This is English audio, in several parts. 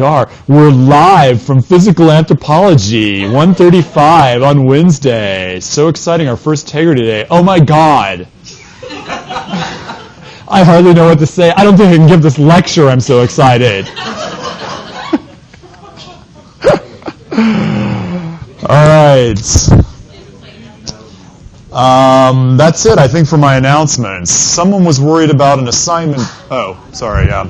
We're live from Physical Anthropology, 1:35 on Wednesday. So exciting, our first Integrity Day. Oh my God. I hardly know what to say. I don't think I can give this lecture, I'm so excited. All right. That's it, I think, for my announcements. Someone was worried about an assignment. Oh, sorry, yeah.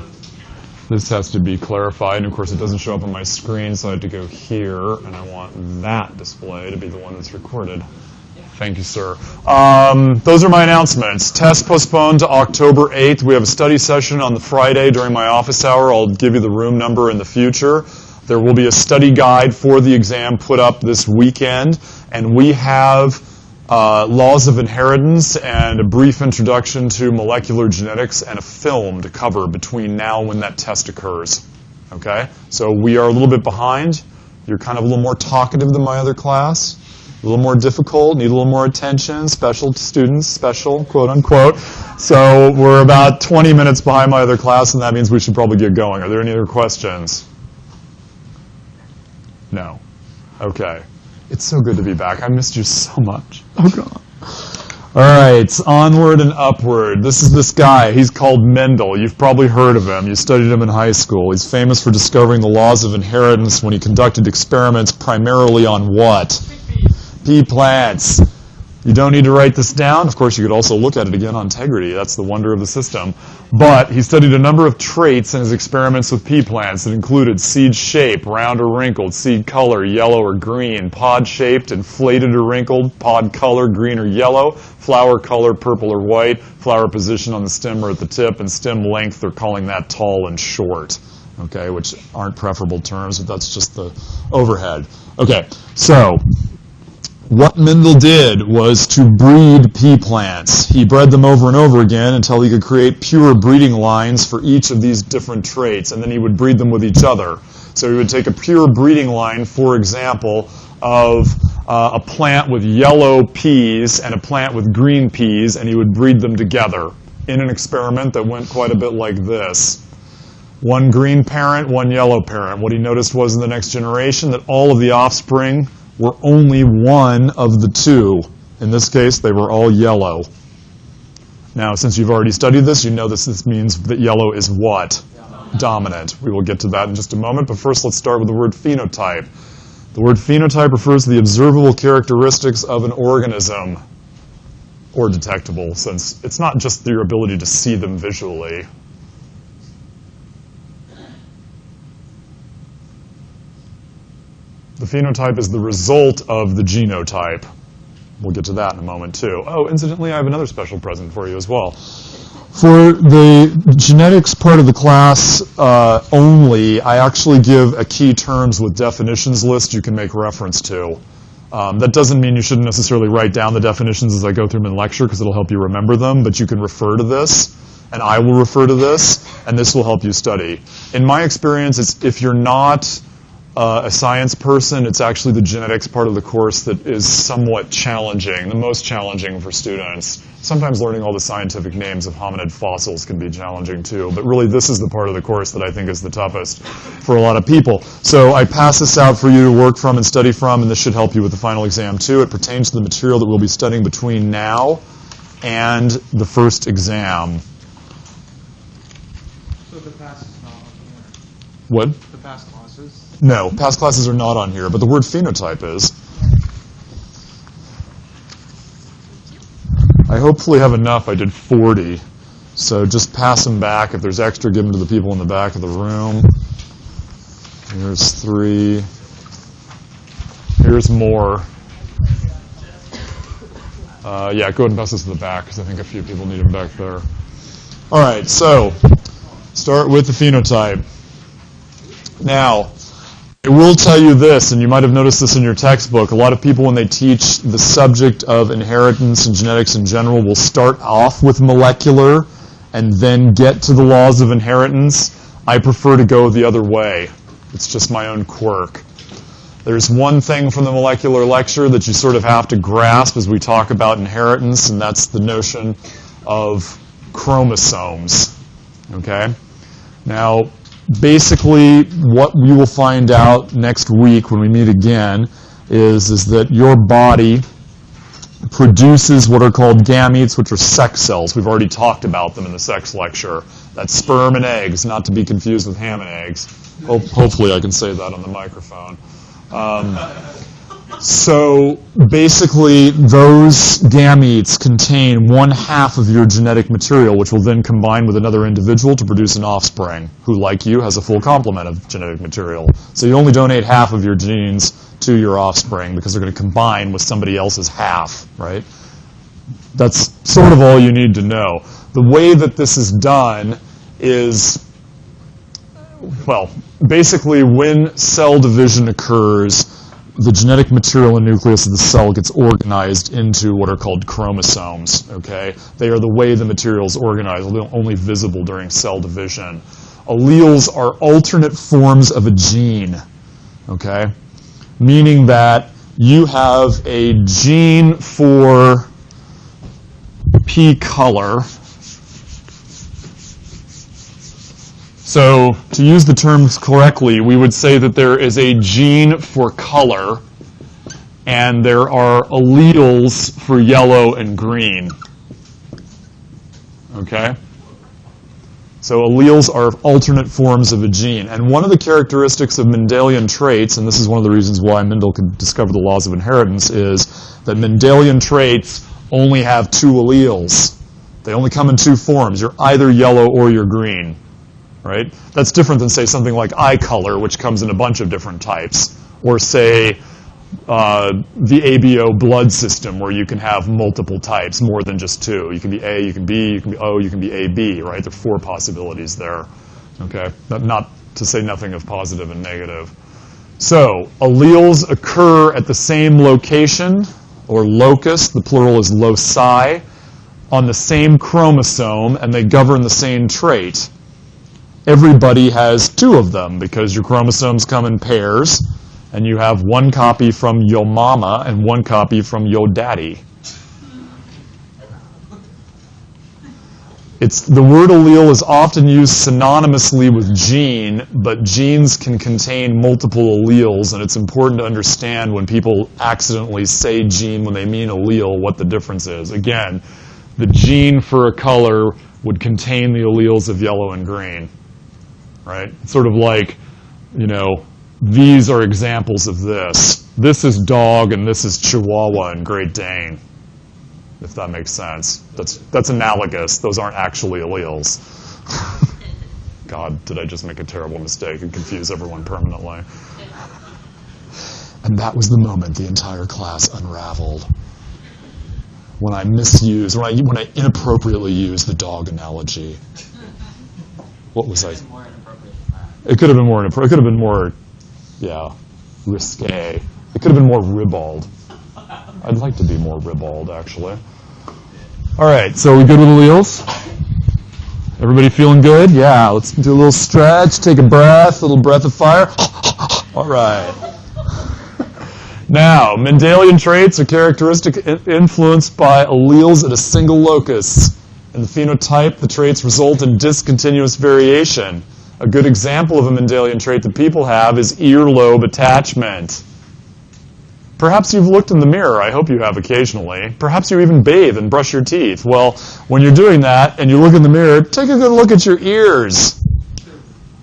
This has to be clarified, and of course it doesn't show up on my screen, so I have to go here, and I want that display to be the one that's recorded. Thank you, sir. Those are my announcements. Test postponed to October 8th. We have a study session on the Friday during my office hour. I'll give you the room number in the future. There will be a study guide for the exam put up this weekend, and we have laws of inheritance and a brief introduction to molecular genetics and a film to cover between now and when that test occurs. Okay? So we are a little bit behind. You're kind of a little more talkative than my other class, a little more difficult, need a little more attention, special students, special, quote unquote. So we're about 20 minutes behind my other class, and that means we should probably get going. Are there any other questions? No. Okay. It's so good to be back. I missed you so much. Oh, God. All right, onward and upward. This is this guy. He's called Mendel. You've probably heard of him. You studied him in high school. He's famous for discovering the laws of inheritance when he conducted experiments primarily on what? Pea plants. You don't need to write this down. Of course, you could also look at it again on Integrity. That's the wonder of the system. But he studied a number of traits in his experiments with pea plants that included seed shape, round or wrinkled, seed color, yellow or green, pod shaped, inflated or wrinkled, pod color, green or yellow, flower color, purple or white, flower position on the stem or at the tip, and stem length, they're calling that tall and short, okay, which aren't preferable terms, but that's just the overhead. Okay, so what Mendel did was to breed pea plants. He bred them over and over again until he could create pure breeding lines for each of these different traits, and then he would breed them with each other. So he would take a pure breeding line, for example, of a plant with yellow peas and a plant with green peas, and he would breed them together in an experiment that went quite a bit like this. One green parent, one yellow parent. What he noticed was in the next generation that all of the offspring were only one of the two. In this case, they were all yellow. Now, since you've already studied this, you know this means that yellow is what? Dominant. We will get to that in just a moment, but first let's start with the word phenotype. The word phenotype refers to the observable characteristics of an organism, or detectable, since it's not just your ability to see them visually. The phenotype is the result of the genotype. We'll get to that in a moment, too. Oh, incidentally, I have another special present for you as well. For the genetics part of the class only, I actually give a key terms with definitions list you can make reference to. That doesn't mean you shouldn't necessarily write down the definitions as I go through them in lecture, because it'll help you remember them, but you can refer to this, and I will refer to this, and this will help you study. In my experience, if you're not a science person, it's actually the genetics part of the course that is somewhat challenging, the most challenging for students. Sometimes learning all the scientific names of hominid fossils can be challenging too, but really this is the part of the course that I think is the toughest for a lot of people. So I pass this out for you to work from and study from, and this should help you with the final exam too. It pertains to the material that we'll be studying between now and the first exam. So the past is not on here. What? The past classes? No, past classes are not on here, but the word phenotype is. I hopefully have enough. I did 40. So just pass them back. If there's extra, give them to the people in the back of the room. Here's 3. Here's more. Yeah, go ahead and pass this to the back, because I think a few people need them back there. All right, so start with the phenotype. Now, I will tell you this, and you might have noticed this in your textbook. A lot of people, when they teach the subject of inheritance and genetics in general, will start off with molecular and then get to the laws of inheritance. I prefer to go the other way. It's just my own quirk. There's one thing from the molecular lecture that you sort of have to grasp as we talk about inheritance, and that's the notion of chromosomes. Okay? Now, basically, what you will find out next week when we meet again is that your body produces what are called gametes, which are sex cells. We've already talked about them in the sex lecture. That's sperm and eggs, not to be confused with ham and eggs. Hopefully I can say that on the microphone. So basically, those gametes contain 1/2 of your genetic material, which will then combine with another individual to produce an offspring who, like you, has a full complement of genetic material. So you only donate 1/2 of your genes to your offspring because they're going to combine with somebody else's half, right? That's sort of all you need to know. The way that this is done is, well, basically when cell division occurs, the genetic material and nucleus of the cell gets organized into what are called chromosomes, okay? They are the way the material is organized, only visible during cell division. Alleles are alternate forms of a gene, okay? Meaning that you have a gene for pea color. So, to use the terms correctly, we would say that there is a gene for color, and there are alleles for yellow and green. Okay? So alleles are alternate forms of a gene. And one of the characteristics of Mendelian traits, and this is one of the reasons why Mendel could discover the laws of inheritance, is that Mendelian traits only have 2 alleles. They only come in 2 forms. You're either yellow or you're green. Right? That's different than, say, something like eye color, which comes in a bunch of different types. Or, say, the ABO blood system, where you can have multiple types, more than just 2. You can be A, you can B, you can be O, you can be AB, right? There are 4 possibilities there. Okay? Not to say nothing of positive and negative. So, alleles occur at the same location, or locus, the plural is loci, on the same chromosome, and they govern the same trait. Everybody has 2 of them because your chromosomes come in pairs, and you have 1 copy from your mama and 1 copy from your daddy. The word allele is often used synonymously with gene, but genes can contain multiple alleles, and it's important to understand when people accidentally say gene when they mean allele, what the difference is. Again, the gene for a color would contain the alleles of yellow and green. Right? It's sort of like, you know, these are examples of this. This is dog and this is Chihuahua and Great Dane, if that makes sense. That's analogous. Those aren't actually alleles. God, did I just make a terrible mistake and confuse everyone permanently? And that was the moment the entire class unraveled. When I misused, when I inappropriately used the dog analogy. What was I? It could have been more inappropriate. It could have been more, risque. It could have been more ribald. I'd like to be more ribald, actually. All right, so are we good with alleles? Everybody feeling good? Yeah, let's do a little stretch, take a breath, a little breath of fire. All right. Now, Mendelian traits are characteristic influenced by alleles at a single locus. In the phenotype, the traits result in discontinuous variation. A good example of a Mendelian trait that people have is earlobe attachment. Perhaps you've looked in the mirror. I hope you have occasionally. Perhaps you even bathe and brush your teeth. Well, when you're doing that and you look in the mirror, take a good look at your ears.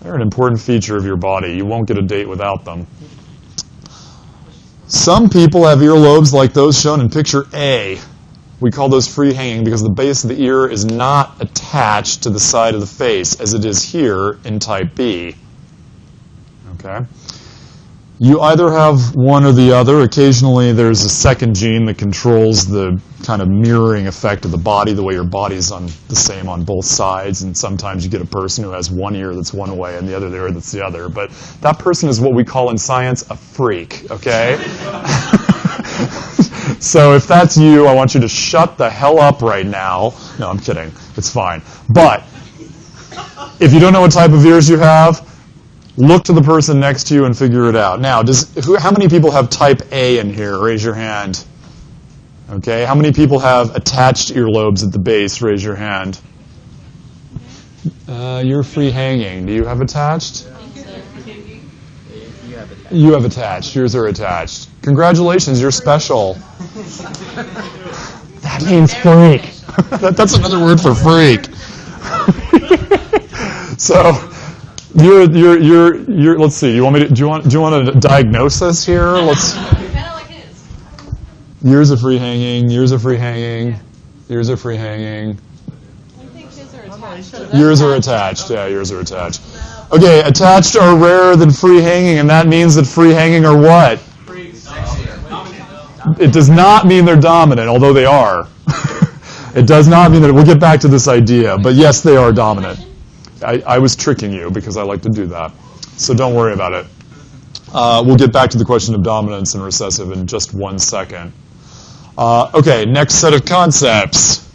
They're an important feature of your body. You won't get a date without them. Some people have earlobes like those shown in picture A. We call those free hanging because the base of the ear is not attached to the side of the face as it is here in type B. Okay? You either have one or the other. Occasionally there's a second gene that controls the kind of mirroring effect of the body, the way your body's the same on both sides, and sometimes you get a person who has one ear that's one way and the other ear that's the other. But that person is what we call in science a freak, okay? So if that's you, I want you to shut the hell up right now. No, I'm kidding. It's fine. But if you don't know what type of ears you have, look to the person next to you and figure it out. Now, how many people have type A in here? Raise your hand. Okay. How many people have attached earlobes at the base? Raise your hand. You're free hanging. Do you have attached? You have it. You have attached. Yours are attached. Congratulations, you're special. That means freak. That's another word for freak. So, you're. Let's see. You want me to? Do you want a diagnosis here? Let's. Kind of like his. Yours are free hanging. Yours are free hanging. Yours are free hanging. I think his are attached. Yours are attached. Yeah, yours are attached. Okay, attached are rarer than free hanging, and that means that free hanging are what? It does not mean they're dominant, although they are. It does not mean that. We'll get back to this idea, but yes, they are dominant. I was tricking you because I like to do that, so don't worry about it. We'll get back to the question of dominance and recessive in just 1 second. Okay, next set of concepts.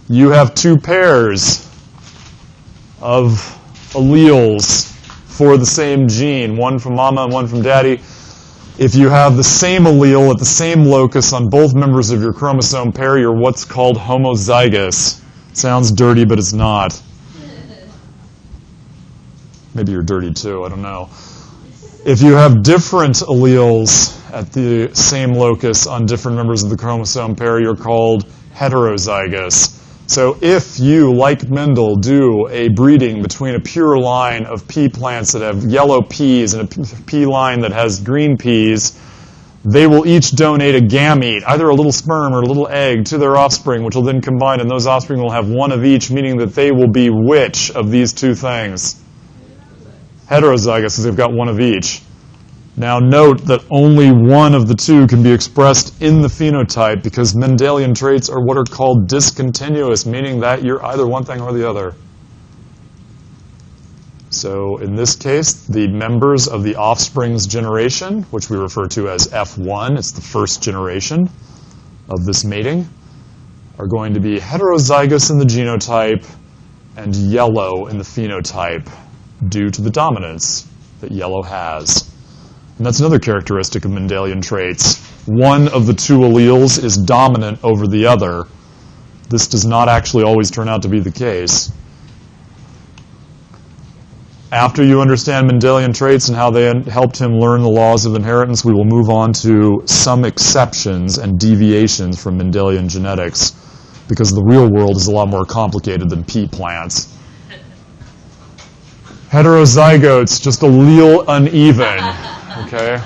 You have two pairs of alleles for the same gene, one from mama and one from daddy. If you have the same allele at the same locus on both members of your chromosome pair, you're what's called homozygous. Sounds dirty, but it's not. Maybe you're dirty too, I don't know. If you have different alleles at the same locus on different members of the chromosome pair, you're called heterozygous. So if you, like Mendel, do a breeding between a pure line of pea plants that have yellow peas and a pea line that has green peas, they will each donate a gamete, either a little sperm or a little egg, to their offspring, which will then combine, and those offspring will have one of each, meaning that they will be which of these two things? Heterozygous, because they've got one of each. Now note that only one of the two can be expressed in the phenotype because Mendelian traits are what are called discontinuous, meaning that you're either one thing or the other. So in this case, the members of the offspring's generation, which we refer to as F1, it's the first generation of this mating, are going to be heterozygous in the genotype and yellow in the phenotype due to the dominance that yellow has. And that's another characteristic of Mendelian traits. One of the two alleles is dominant over the other. This does not actually always turn out to be the case. After you understand Mendelian traits and how they helped him learn the laws of inheritance, we will move on to some exceptions and deviations from Mendelian genetics, because the real world is a lot more complicated than pea plants. Heterozygotes, just allele uneven. Okay.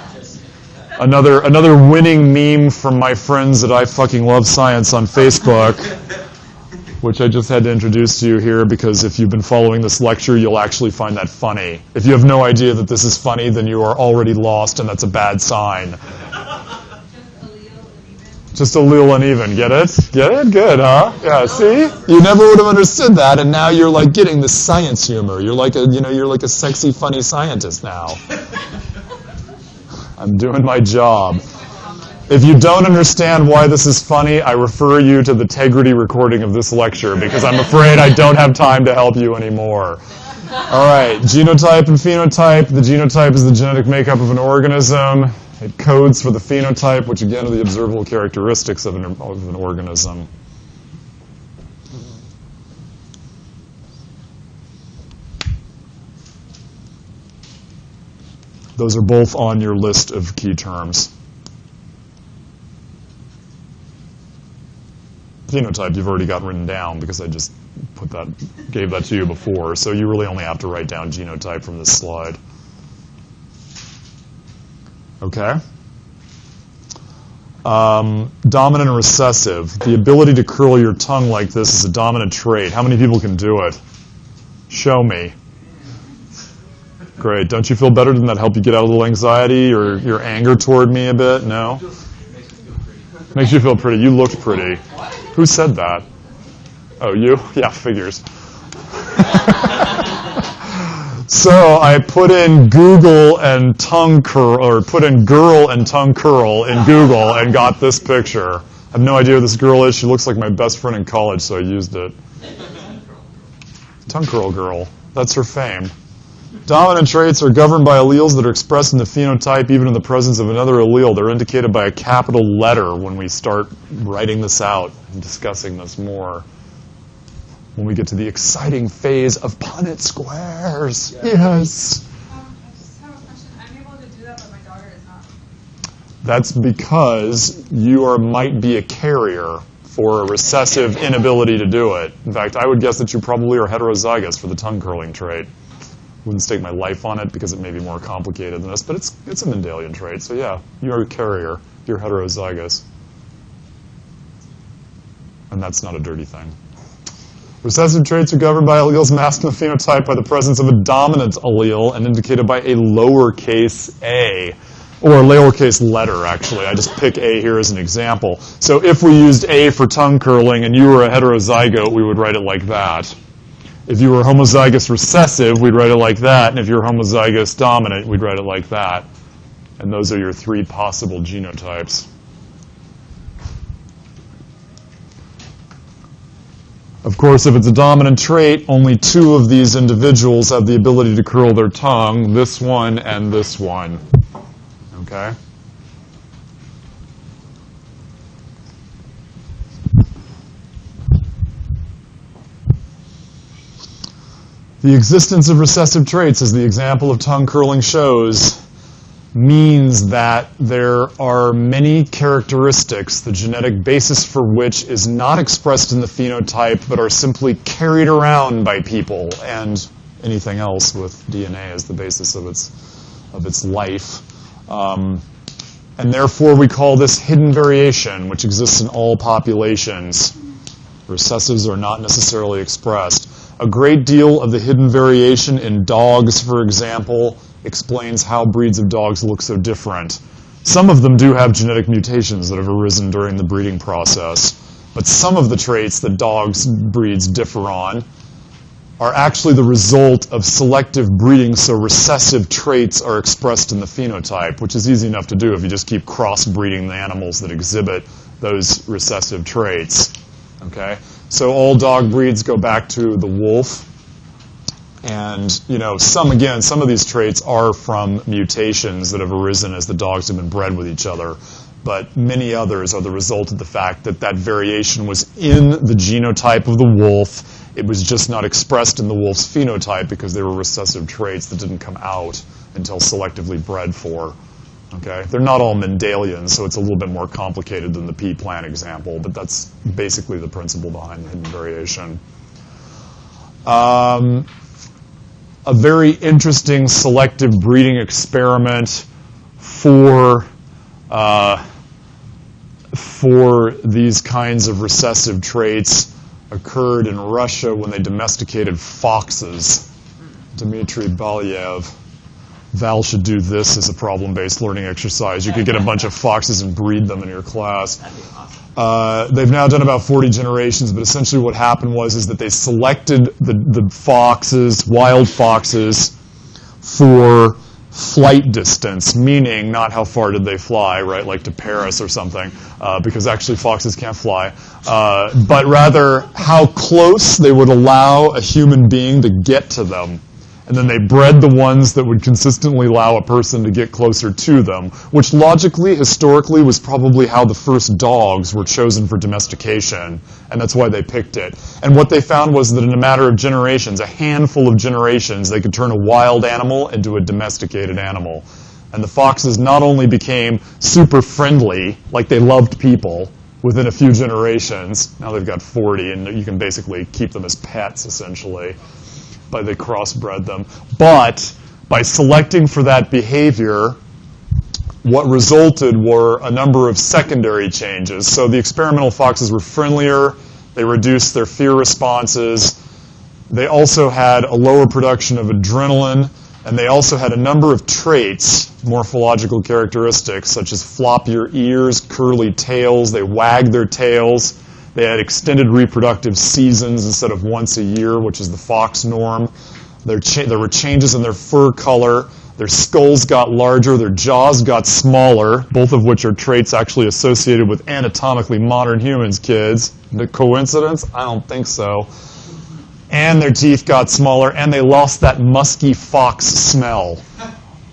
Another winning meme from my friends at I Fucking Love Science on Facebook, which I just had to introduce to you here because if you've been following this lecture, you'll actually find that funny. If you have no idea that this is funny, then you are already lost, and that's a bad sign. Just allele uneven. Get it? Get it? Good, huh? Yeah. See, you never would have understood that, and now you're like getting the science humor. You're like a sexy, funny scientist now. I'm doing my job. If you don't understand why this is funny, I refer you to the Tegrity recording of this lecture because I'm afraid I don't have time to help you anymore. All right, genotype and phenotype. The genotype is the genetic makeup of an organism. It codes for the phenotype, which again are the observable characteristics of an organism. Those are both on your list of key terms. Phenotype you've already got written down because I just gave that to you before, so you really only have to write down genotype from this slide. Okay. Dominant and recessive. The ability to curl your tongue like this is a dominant trait. How many people can do it? Show me. Great. Don't you feel better? Didn't that help you get out a little anxiety or your anger toward me a bit? No? Makes you feel pretty. You looked pretty. Who said that? Oh, you? Yeah, figures. So I put in Google and tongue curl, or put in girl and tongue curl in Google and got this picture. I have no idea who this girl is. She looks like my best friend in college, so I used it. Tongue curl girl. That's her fame. Dominant traits are governed by alleles that are expressed in the phenotype even in the presence of another allele. They're indicated by a capital letter when we start writing this out and discussing this more. when we get to the exciting phase of Punnett squares. Yes. I just have a question. I'm able to do that, but my daughter is not. That's because you might be a carrier for a recessive inability to do it. In fact, I would guess that you probably are heterozygous for the tongue curling trait. Wouldn't stake my life on it because it may be more complicated than this, but it's a Mendelian trait. So yeah, you're a carrier. You're heterozygous. And that's not a dirty thing. Recessive traits are governed by alleles masked in the phenotype by the presence of a dominant allele and indicated by a lowercase a. Or a lowercase letter, actually. I just pick A here as an example. So if we used A for tongue curling and you were a heterozygote, we would write it like that. If you were homozygous recessive, we'd write it like that. And if you're homozygous dominant, we'd write it like that. And those are your three possible genotypes. Of course, if it's a dominant trait, only two of these individuals have the ability to curl their tongue, this one and this one. Okay? The existence of recessive traits, as the example of tongue curling shows, means that there are many characteristics, the genetic basis for which is not expressed in the phenotype, but are simply carried around by people and anything else with DNA as the basis of its life. And therefore, we call this hidden variation, which exists in all populations. Recessives are not necessarily expressed. A great deal of the hidden variation in dogs, for example, explains how breeds of dogs look so different. Some of them do have genetic mutations that have arisen during the breeding process, but some of the traits that dogs breeds differ on are actually the result of selective breeding, so recessive traits are expressed in the phenotype, which is easy enough to do if you just keep crossbreeding the animals that exhibit those recessive traits. Okay? So all dog breeds go back to the wolf. And, some of these traits are from mutations that have arisen as the dogs have been bred with each other. But many others are the result of the fact that that variation was in the genotype of the wolf. It was just not expressed in the wolf's phenotype because they were recessive traits that didn't come out until selectively bred for. Okay? They're not all Mendelian, so it's a little bit more complicated than the pea plant example, but that's basically the principle behind the hidden variation. A very interesting selective breeding experiment for these kinds of recessive traits occurred in Russia when they domesticated foxes. Dmitry Balyev. Val should do this as a problem-based learning exercise. You could get a bunch of foxes and breed them in your class. That'd be awesome. They've now done about 40 generations, but essentially what happened was that they selected the foxes, wild foxes, for flight distance, meaning not how far did they fly, right, like to Paris or something, because actually foxes can't fly, but rather how close they would allow a human being to get to them. And then they bred the ones that would consistently allow a person to get closer to them, which logically, historically, was probably how the first dogs were chosen for domestication, and that's why they picked it. And what they found was that in a matter of generations, a handful of generations, they could turn a wild animal into a domesticated animal. And the foxes not only became super friendly, like they loved people, within a few generations, now they've got 40, and you can basically keep them as pets, essentially. But they crossbred them. But by selecting for that behavior, what resulted were a number of secondary changes. So the experimental foxes were friendlier, they reduced their fear responses, they also had a lower production of adrenaline, and they also had a number of traits, morphological characteristics, such as floppier ears, curly tails, they wagged their tails. They had extended reproductive seasons instead of once a year, which is the fox norm. There were changes in their fur color. Their skulls got larger. Their jaws got smaller, both of which are traits actually associated with anatomically modern humans, kids. The coincidence? I don't think so. And their teeth got smaller, and they lost that musky fox smell.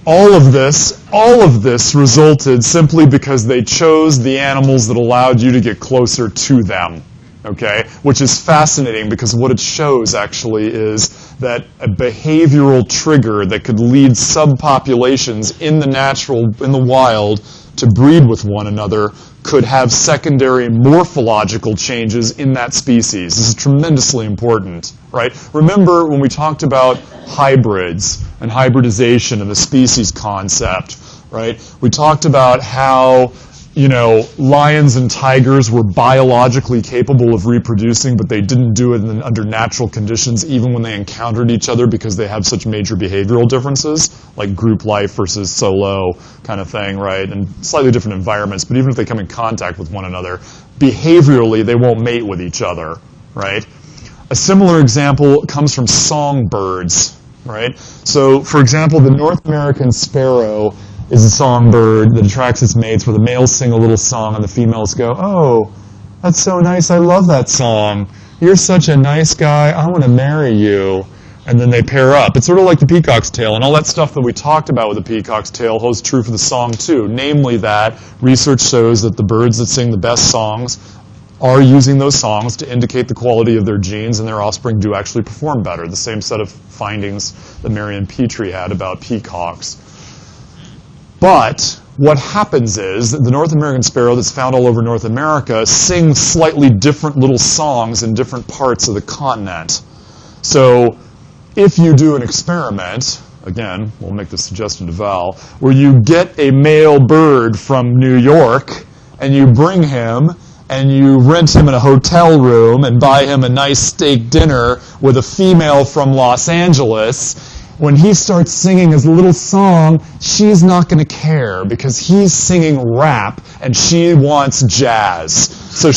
All of this resulted simply because they chose the animals that allowed you to get closer to them. okay, which is fascinating because what it shows actually is that a behavioral trigger that could lead subpopulations in the wild to breed with one another could have secondary morphological changes in that species. This is tremendously important, right? Remember when we talked about hybrids and hybridization and the species concept, right? We talked about how, you know, lions and tigers were biologically capable of reproducing, but they didn't do it under natural conditions even when they encountered each other because they have such major behavioral differences, like group life versus solo kind of thing, right? And slightly different environments, but even if they come in contact with one another, behaviorally they won't mate with each other, right? A similar example comes from songbirds, right? So, for example, the North American sparrow is a songbird that attracts its mates where the males sing a little song and the females go, "Oh, that's so nice, I love that song. You're such a nice guy, I want to marry you." And then they pair up. It's sort of like the peacock's tail, and all that stuff that we talked about with the peacock's tail holds true for the song too. Namely that research shows that the birds that sing the best songs are using those songs to indicate the quality of their genes, and their offspring do actually perform better. The same set of findings that Marion Petrie had about peacocks. But what happens is that the North American sparrow that's found all over North America sings slightly different little songs in different parts of the continent. So if you do an experiment, again, we'll make the suggestion to Val, where you get a male bird from New York and you bring him and you rent him in a hotel room and buy him a nice steak dinner with a female from Los Angeles, when he starts singing his little song, she's not going to care because he's singing rap and she wants jazz. So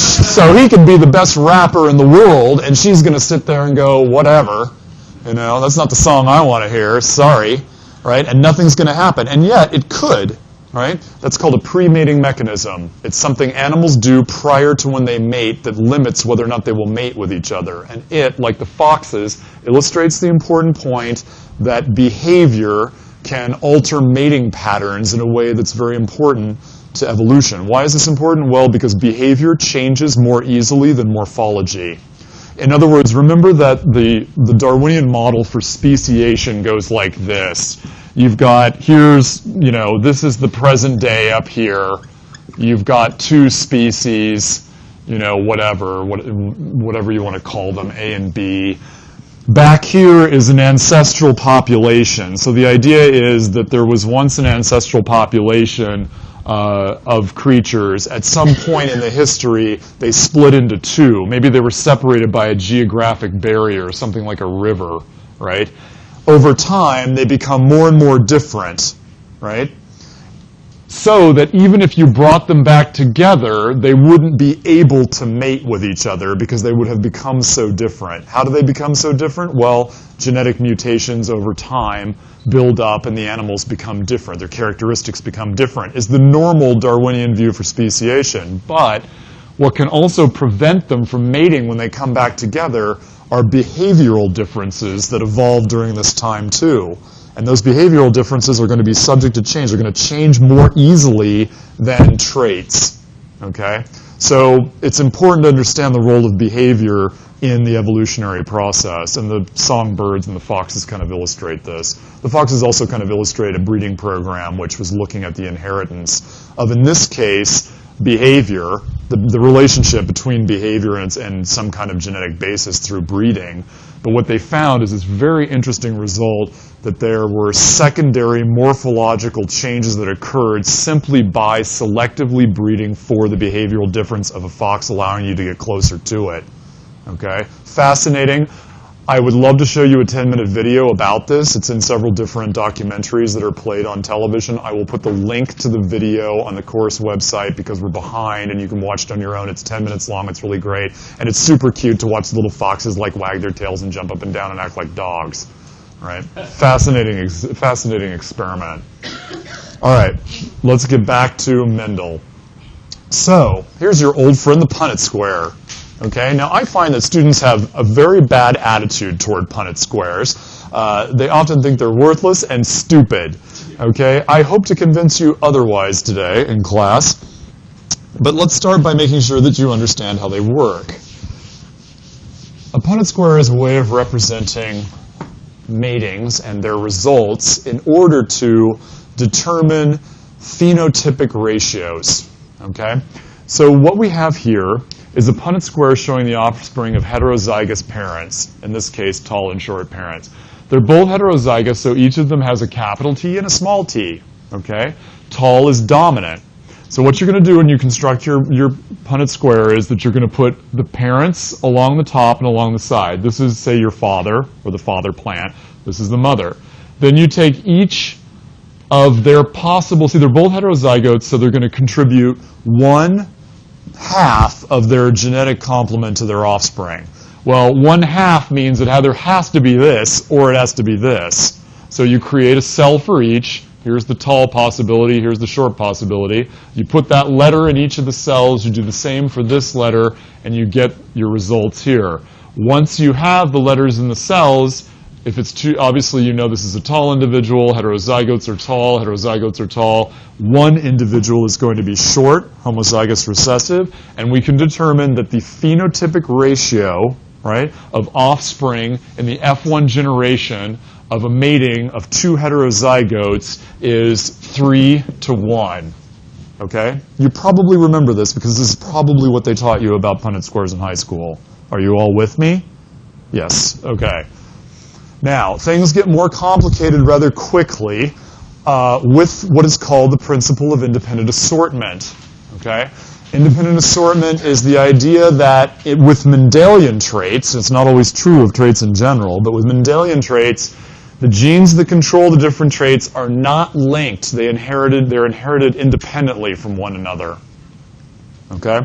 he can be the best rapper in the world and she's going to sit there and go, whatever. You know, that's not the song I want to hear. Sorry. Right? And nothing's going to happen. And yet it could. Right? That's called a pre-mating mechanism. It's something animals do prior to when they mate that limits whether or not they will mate with each other. And it, like the foxes, illustrates the important point that behavior can alter mating patterns in a way that's very important to evolution. Why is this important? Well, because behavior changes more easily than morphology. In other words, remember that the Darwinian model for speciation goes like this. You've got, here's, you know, this is the present day up here. You've got two species, you know, whatever you want to call them, A and B. Back here is an ancestral population. So the idea is that there was once an ancestral population of creatures. At some point in the history, they split into two. Maybe they were separated by a geographic barrier, something like a river, right? Over time, they become more and more different, right? So that even if you brought them back together, they wouldn't be able to mate with each other because they would have become so different. How do they become so different? Well, genetic mutations over time build up and the animals become different. Their characteristics become different, is the normal Darwinian view for speciation. But what can also prevent them from mating when they come back together are behavioral differences that evolve during this time too. And those behavioral differences are going to be subject to change. They're going to change more easily than traits. Okay? So it's important to understand the role of behavior in the evolutionary process. And the songbirds and the foxes kind of illustrate this. The foxes also kind of illustrate a breeding program which was looking at the inheritance of, in this case, behavior, the relationship between behavior and some kind of genetic basis through breeding. But what they found is this very interesting result that there were secondary morphological changes that occurred simply by selectively breeding for the behavioral difference of a fox, allowing you to get closer to it. Okay? Fascinating. I would love to show you a 10-minute video about this. It's in several different documentaries that are played on television. I will put the link to the video on the course website because we're behind and you can watch it on your own. It's 10 minutes long. It's really great. And it's super cute to watch the little foxes like wag their tails and jump up and down and act like dogs. Right? Fascinating experiment. All right, let's get back to Mendel. So here's your old friend, the Punnett square. Okay, now I find that students have a very bad attitude toward Punnett squares. They often think they're worthless and stupid. Okay, I hope to convince you otherwise today in class. But let's start by making sure that you understand how they work. A Punnett square is a way of representing matings and their results in order to determine phenotypic ratios. Okay? So what we have here is a Punnett square showing the offspring of heterozygous parents, in this case, tall and short parents. They're both heterozygous, so each of them has a capital T and a small t. Okay? Tall is dominant. So what you're going to do when you construct your Punnett square is that you're going to put the parents along the top and along the side. This is, say, your father, or the father plant. This is the mother. Then you take each of their possible, see, they're both heterozygotes, so they're going to contribute 1/2 of their genetic complement to their offspring. Well, 1/2 means it either has to be this or it has to be this. So you create a cell for each. Here's the tall possibility, here's the short possibility. You put that letter in each of the cells, you do the same for this letter, and you get your results here. Once you have the letters in the cells, if it's too, obviously you know this is a tall individual, heterozygotes are tall, heterozygotes are tall. One individual is going to be short, homozygous recessive, and we can determine that the phenotypic ratio, right, of offspring in the F1 generation of a mating of two heterozygotes is 3:1. Okay? You probably remember this because this is probably what they taught you about Punnett squares in high school. Are you all with me? Yes. Okay. Now, things get more complicated rather quickly with what is called the principle of independent assortment. Okay? Independent assortment is the idea that with Mendelian traits, it's not always true of traits in general, but with Mendelian traits, the genes that control the different traits are not linked. They're inherited independently from one another. Okay?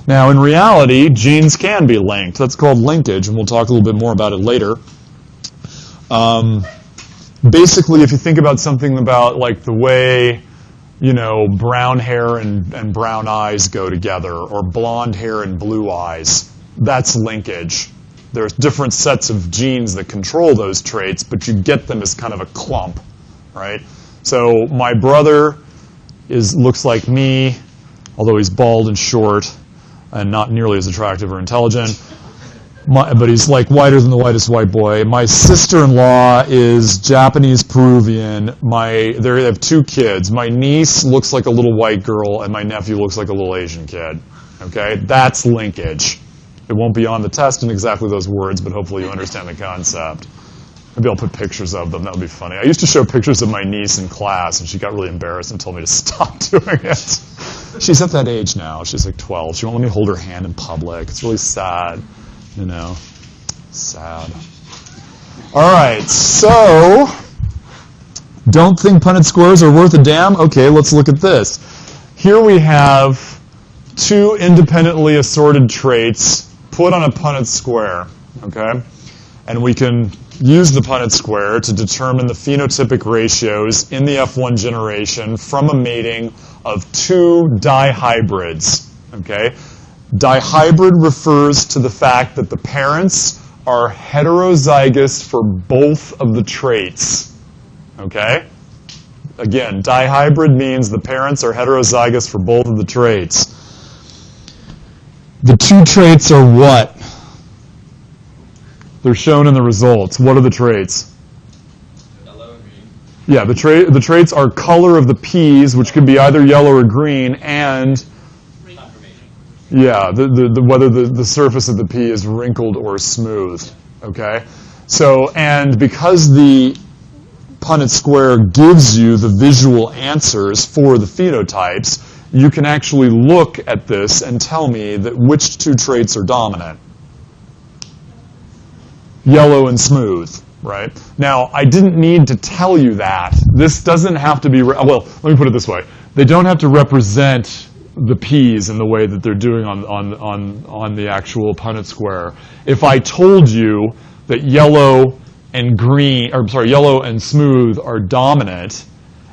Now, in reality, genes can be linked. That's called linkage, and we'll talk a little bit more about it later. Basically, if you think about something about like the way, you know, brown hair and brown eyes go together, or blonde hair and blue eyes, that's linkage. There's different sets of genes that control those traits, but you get them as kind of a clump, right? So my brother looks like me, although he's bald and short and not nearly as attractive or intelligent. But he's like whiter than the whitest white boy. My sister-in-law is Japanese Peruvian. They have 2 kids. My niece looks like a little white girl, and my nephew looks like a little Asian kid. Okay, that's linkage. It won't be on the test in exactly those words, but hopefully you understand the concept. Maybe I'll put pictures of them. That would be funny. I used to show pictures of my niece in class, and she got really embarrassed and told me to stop doing it. She's at that age now. She's like 12. She won't let me hold her hand in public. It's really sad, you know. Sad. All right, so don't think Punnett squares are worth a damn? Okay, let's look at this. Here we have 2 independently assorted traits put on a Punnett square, okay? And we can use the Punnett square to determine the phenotypic ratios in the F1 generation from a mating of 2 dihybrids, okay? Dihybrid refers to the fact that the parents are heterozygous for both of the traits, okay? Again, dihybrid means the parents are heterozygous for both of the traits. The 2 traits are what? They're shown in the results. What are the traits? Yellow and green. Yeah, the traits are color of the peas, which could be either yellow or green, and yeah, whether the surface of the pea is wrinkled or smooth. Okay, so and because the Punnett square gives you the visual answers for the phenotypes, you can actually look at this and tell me that which 2 traits are dominant. Yellow and smooth, right? Now, I didn't need to tell you that. This doesn't have to be, well, let me put it this way. They don't have to represent the peas in the way that they're doing on the actual Punnett square. If I told you that yellow and yellow and smooth are dominant,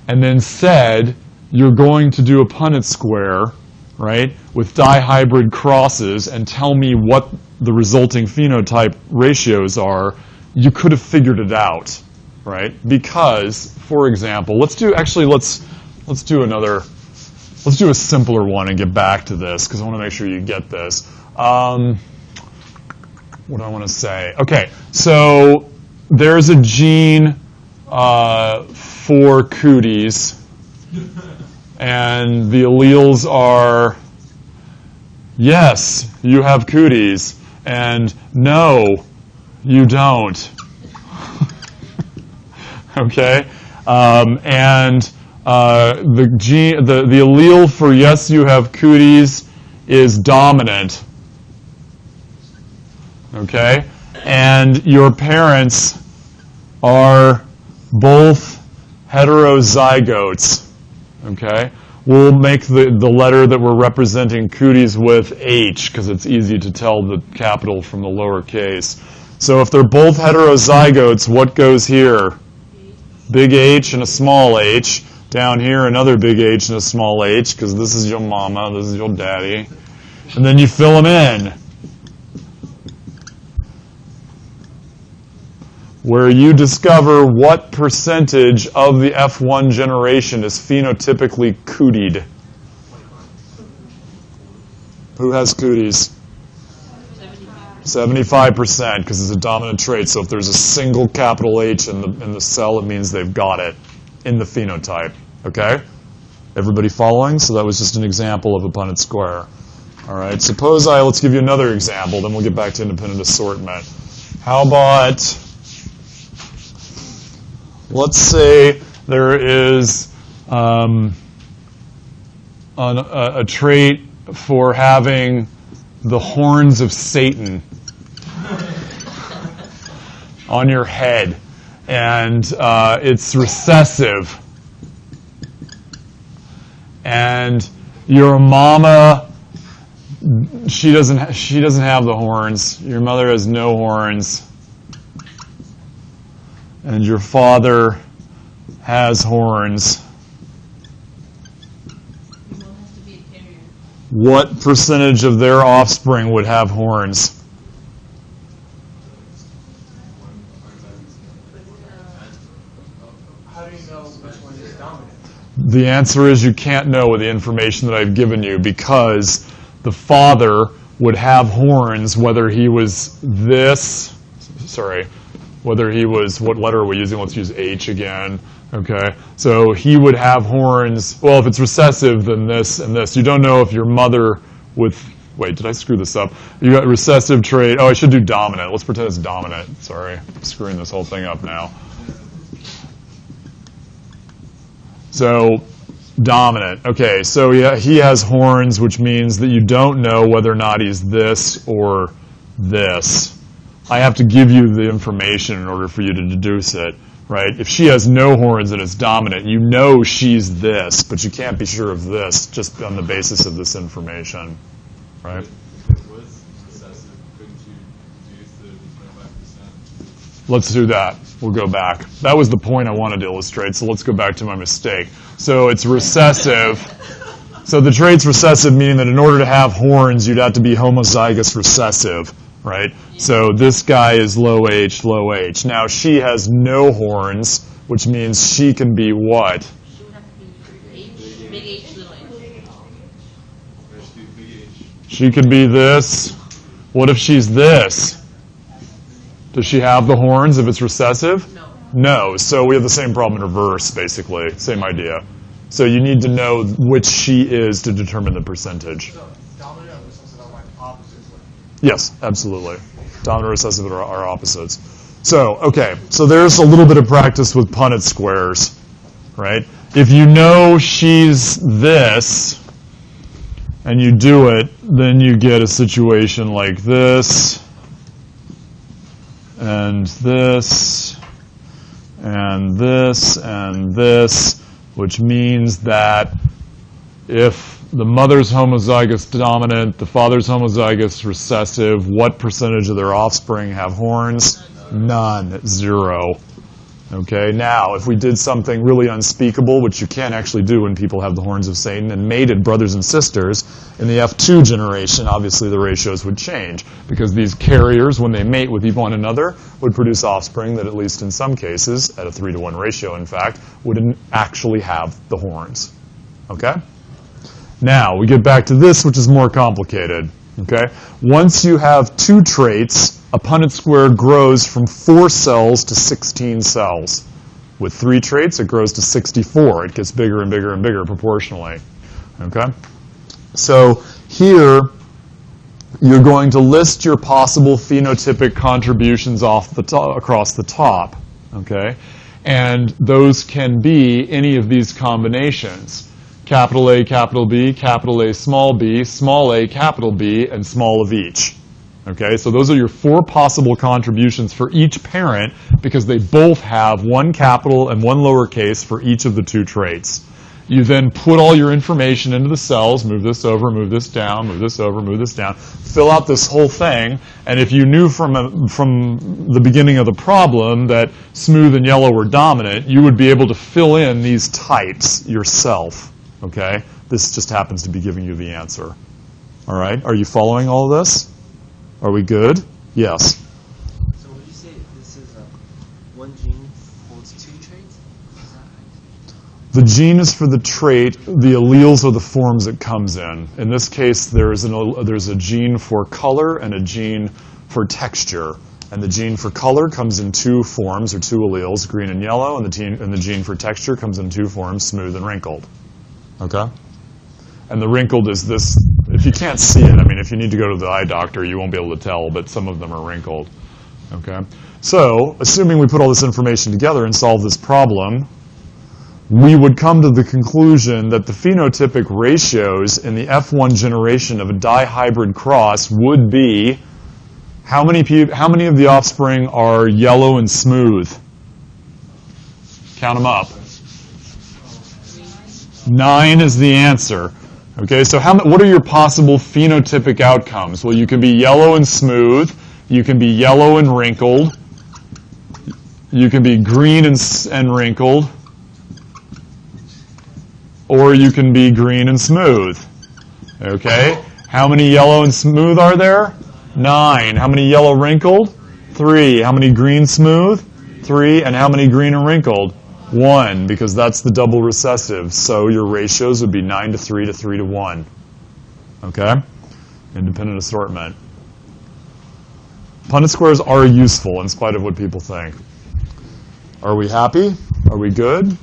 and then said you're going to do a Punnett square, right, with dihybrid crosses and tell me what the resulting phenotype ratios are, you could have figured it out, right? Because, for example, let's do a simpler one and get back to this because I want to make sure you get this. what do I want to say? Okay, so there's a gene for cooties, and the alleles are, yes, you have cooties, and no, you don't. Okay, and the allele for yes, you have cooties is dominant. Okay, and your parents are both heterozygotes. Okay, we'll make the letter that we're representing cooties with H because it's easy to tell the capital from the lowercase. So if they're both heterozygotes, what goes here? Big H and a small h. Down here, another big H and a small h, because this is your mama, this is your daddy. And then you fill them in. Where you discover what percentage of the F1 generation is phenotypically cootied. Who has cooties? 75%, because it's a dominant trait. So if there's a single capital H in the cell, it means they've got it in the phenotype. Okay? Everybody following? So that was just an example of a Punnett square. All right. Suppose let's give you another example, then we'll get back to independent assortment. How about, let's say there is a trait for having the horns of Satan on your head, and it's recessive, and your mama, she doesn't have the horns. Your mother has no horns, and your father has horns. What percentage of their offspring would have horns? How do you know which one is dominant? The answer is you can't know with the information that I've given you, because the father would have horns whether he was this, whether he was, what letter are we using? Let's use H again. Okay, so he would have horns. Well, if it's recessive, then this and this. You don't know if your mother with, wait, did I screw this up? You got recessive trait. Oh, I should do dominant. Let's pretend it's dominant. Sorry, I'm screwing this whole thing up now. So, dominant. Okay, so yeah, he has horns, which means that you don't know whether or not he's this or this. I have to give you the information in order for you to deduce it. Right? If she has no horns and it's dominant, you know she's this, but you can't be sure of this just on the basis of this information. Right? If it was recessive, couldn't you deduce the 25%? Let's do that. We'll go back. That was the point I wanted to illustrate, so let's go back to my mistake. So it's recessive. So the trait's recessive, meaning that in order to have horns, you'd have to be homozygous recessive. Right? So this guy is low H, low H. Now she has no horns, which means she can be what? She would have to be H, big H, little h. She could be this. What if she's this? Does she have the horns if it's recessive? No. No. So we have the same problem in reverse, basically. Same idea. So you need to know which she is to determine the percentage. So, dominant and recessive are like opposites. Yes, absolutely. Dominant and recessive are opposites. So, okay, so there's a little bit of practice with Punnett squares, right? If you know she's this, and you do it, then you get a situation like this, and this, and this, and this, which means that if the mother's homozygous dominant, the father's homozygous recessive, what percentage of their offspring have horns? None. 0. Okay, now, if we did something really unspeakable, which you can't actually do when people have the horns of Satan, and mated brothers and sisters, in the F2 generation, obviously the ratios would change, because these carriers, when they mate with one another, would produce offspring that, at least in some cases, at a 3-to-1 ratio, in fact, wouldn't actually have the horns. Okay? Now, we get back to this, which is more complicated. Okay? Once you have two traits a Punnett square grows from 4 cells to 16 cells. With 3 traits, it grows to 64. It gets bigger and bigger and bigger proportionally. Okay? So here, you're going to list your possible phenotypic contributions across the top. Okay? And those can be any of these combinations. Capital A, capital B, capital A, small a, capital B, and small of each. Okay, so those are your 4 possible contributions for each parent because they both have one capital and one lowercase for each of the 2 traits. You then put all your information into the cells, move this over, move this down, move this over, move this down, fill out this whole thing, and if you knew from the beginning of the problem that smooth and yellow were dominant, you would be able to fill in these types yourself. Okay? This just happens to be giving you the answer. All right? Are you following all of this? Are we good? Yes. So would you say this is one gene holds 2 traits? Is that right? The gene is for the trait. The alleles are the forms it comes in. In this case, there's a gene for color and a gene for texture. And the gene for color comes in 2 forms, or 2 alleles, green and yellow, and the gene for texture comes in 2 forms, smooth and wrinkled. Okay? And the wrinkled is this, if you can't see it, I mean, if you need to go to the eye doctor, you won't be able to tell, but some of them are wrinkled. Okay? So, assuming we put all this information together and solve this problem, we would come to the conclusion that the phenotypic ratios in the F1 generation of a dihybrid cross would be, how many of the offspring are yellow and smooth? Count them up. 9 is the answer. Okay, so what are your possible phenotypic outcomes? Well, you can be yellow and smooth. You can be yellow and wrinkled. You can be green and wrinkled. Or you can be green and smooth. Okay, how many yellow and smooth are there? 9. How many yellow wrinkled? 3. How many green smooth? 3. And how many green and wrinkled? 1, because that's the double recessive. So your ratios would be 9 to 3 to 3 to 1. Okay? Independent assortment. Punnett squares are useful in spite of what people think. Are we happy? Are we good?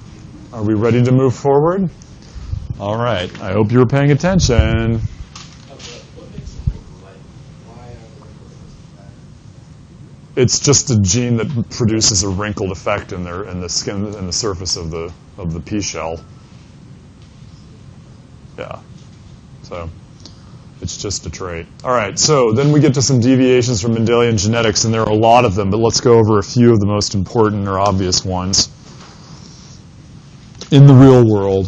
Are we ready to move forward? All right. I hope you were paying attention. It's just a gene that produces a wrinkled effect in the skin and the surface of the pea shell. Yeah. So it's just a trait. All right. So then we get to some deviations from Mendelian genetics, and there are a lot of them, but let's go over a few of the most important or obvious ones. In the real world,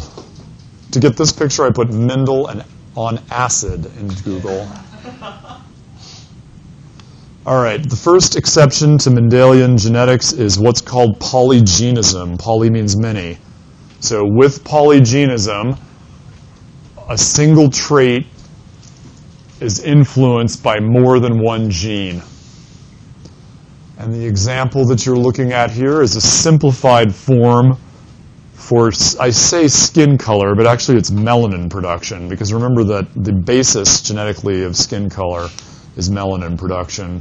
to get this picture, I put Mendel and on acid in Google. All right, the first exception to Mendelian genetics is what's called polygenism. Poly means many. So with polygenism, a single trait is influenced by more than one gene. And the example that you're looking at here is a simplified form for, I say skin color, but actually it's melanin production, because remember that the basis genetically of skin color is melanin production.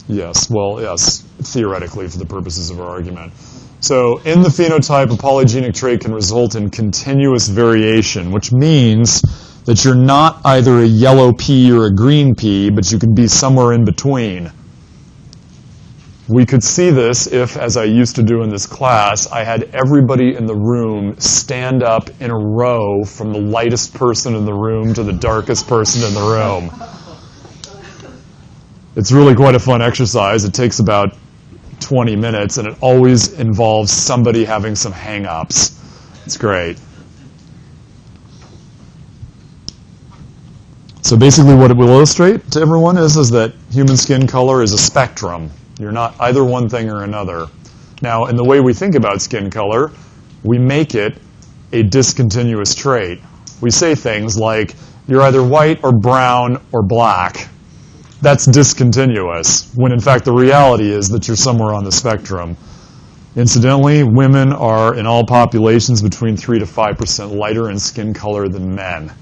Yes, well, yes, theoretically for the purposes of our argument. So in the phenotype, a polygenic trait can result in continuous variation, which means that you're not either a yellow pea or a green pea, but you can be somewhere in between. We could see this if, as I used to do in this class, I had everybody in the room stand up in a row from the lightest person in the room to the darkest person in the room. It's really quite a fun exercise. It takes about 20 minutes, and it always involves somebody having some hang-ups. It's great. So basically what it will illustrate to everyone is that human skin color is a spectrum. You're not either one thing or another. Now, in the way we think about skin color, we make it a discontinuous trait. We say things like, you're either white or brown or black. That's discontinuous, when in fact the reality is that you're somewhere on the spectrum. Incidentally, women are, in all populations, between 3 to 5% lighter in skin color than men.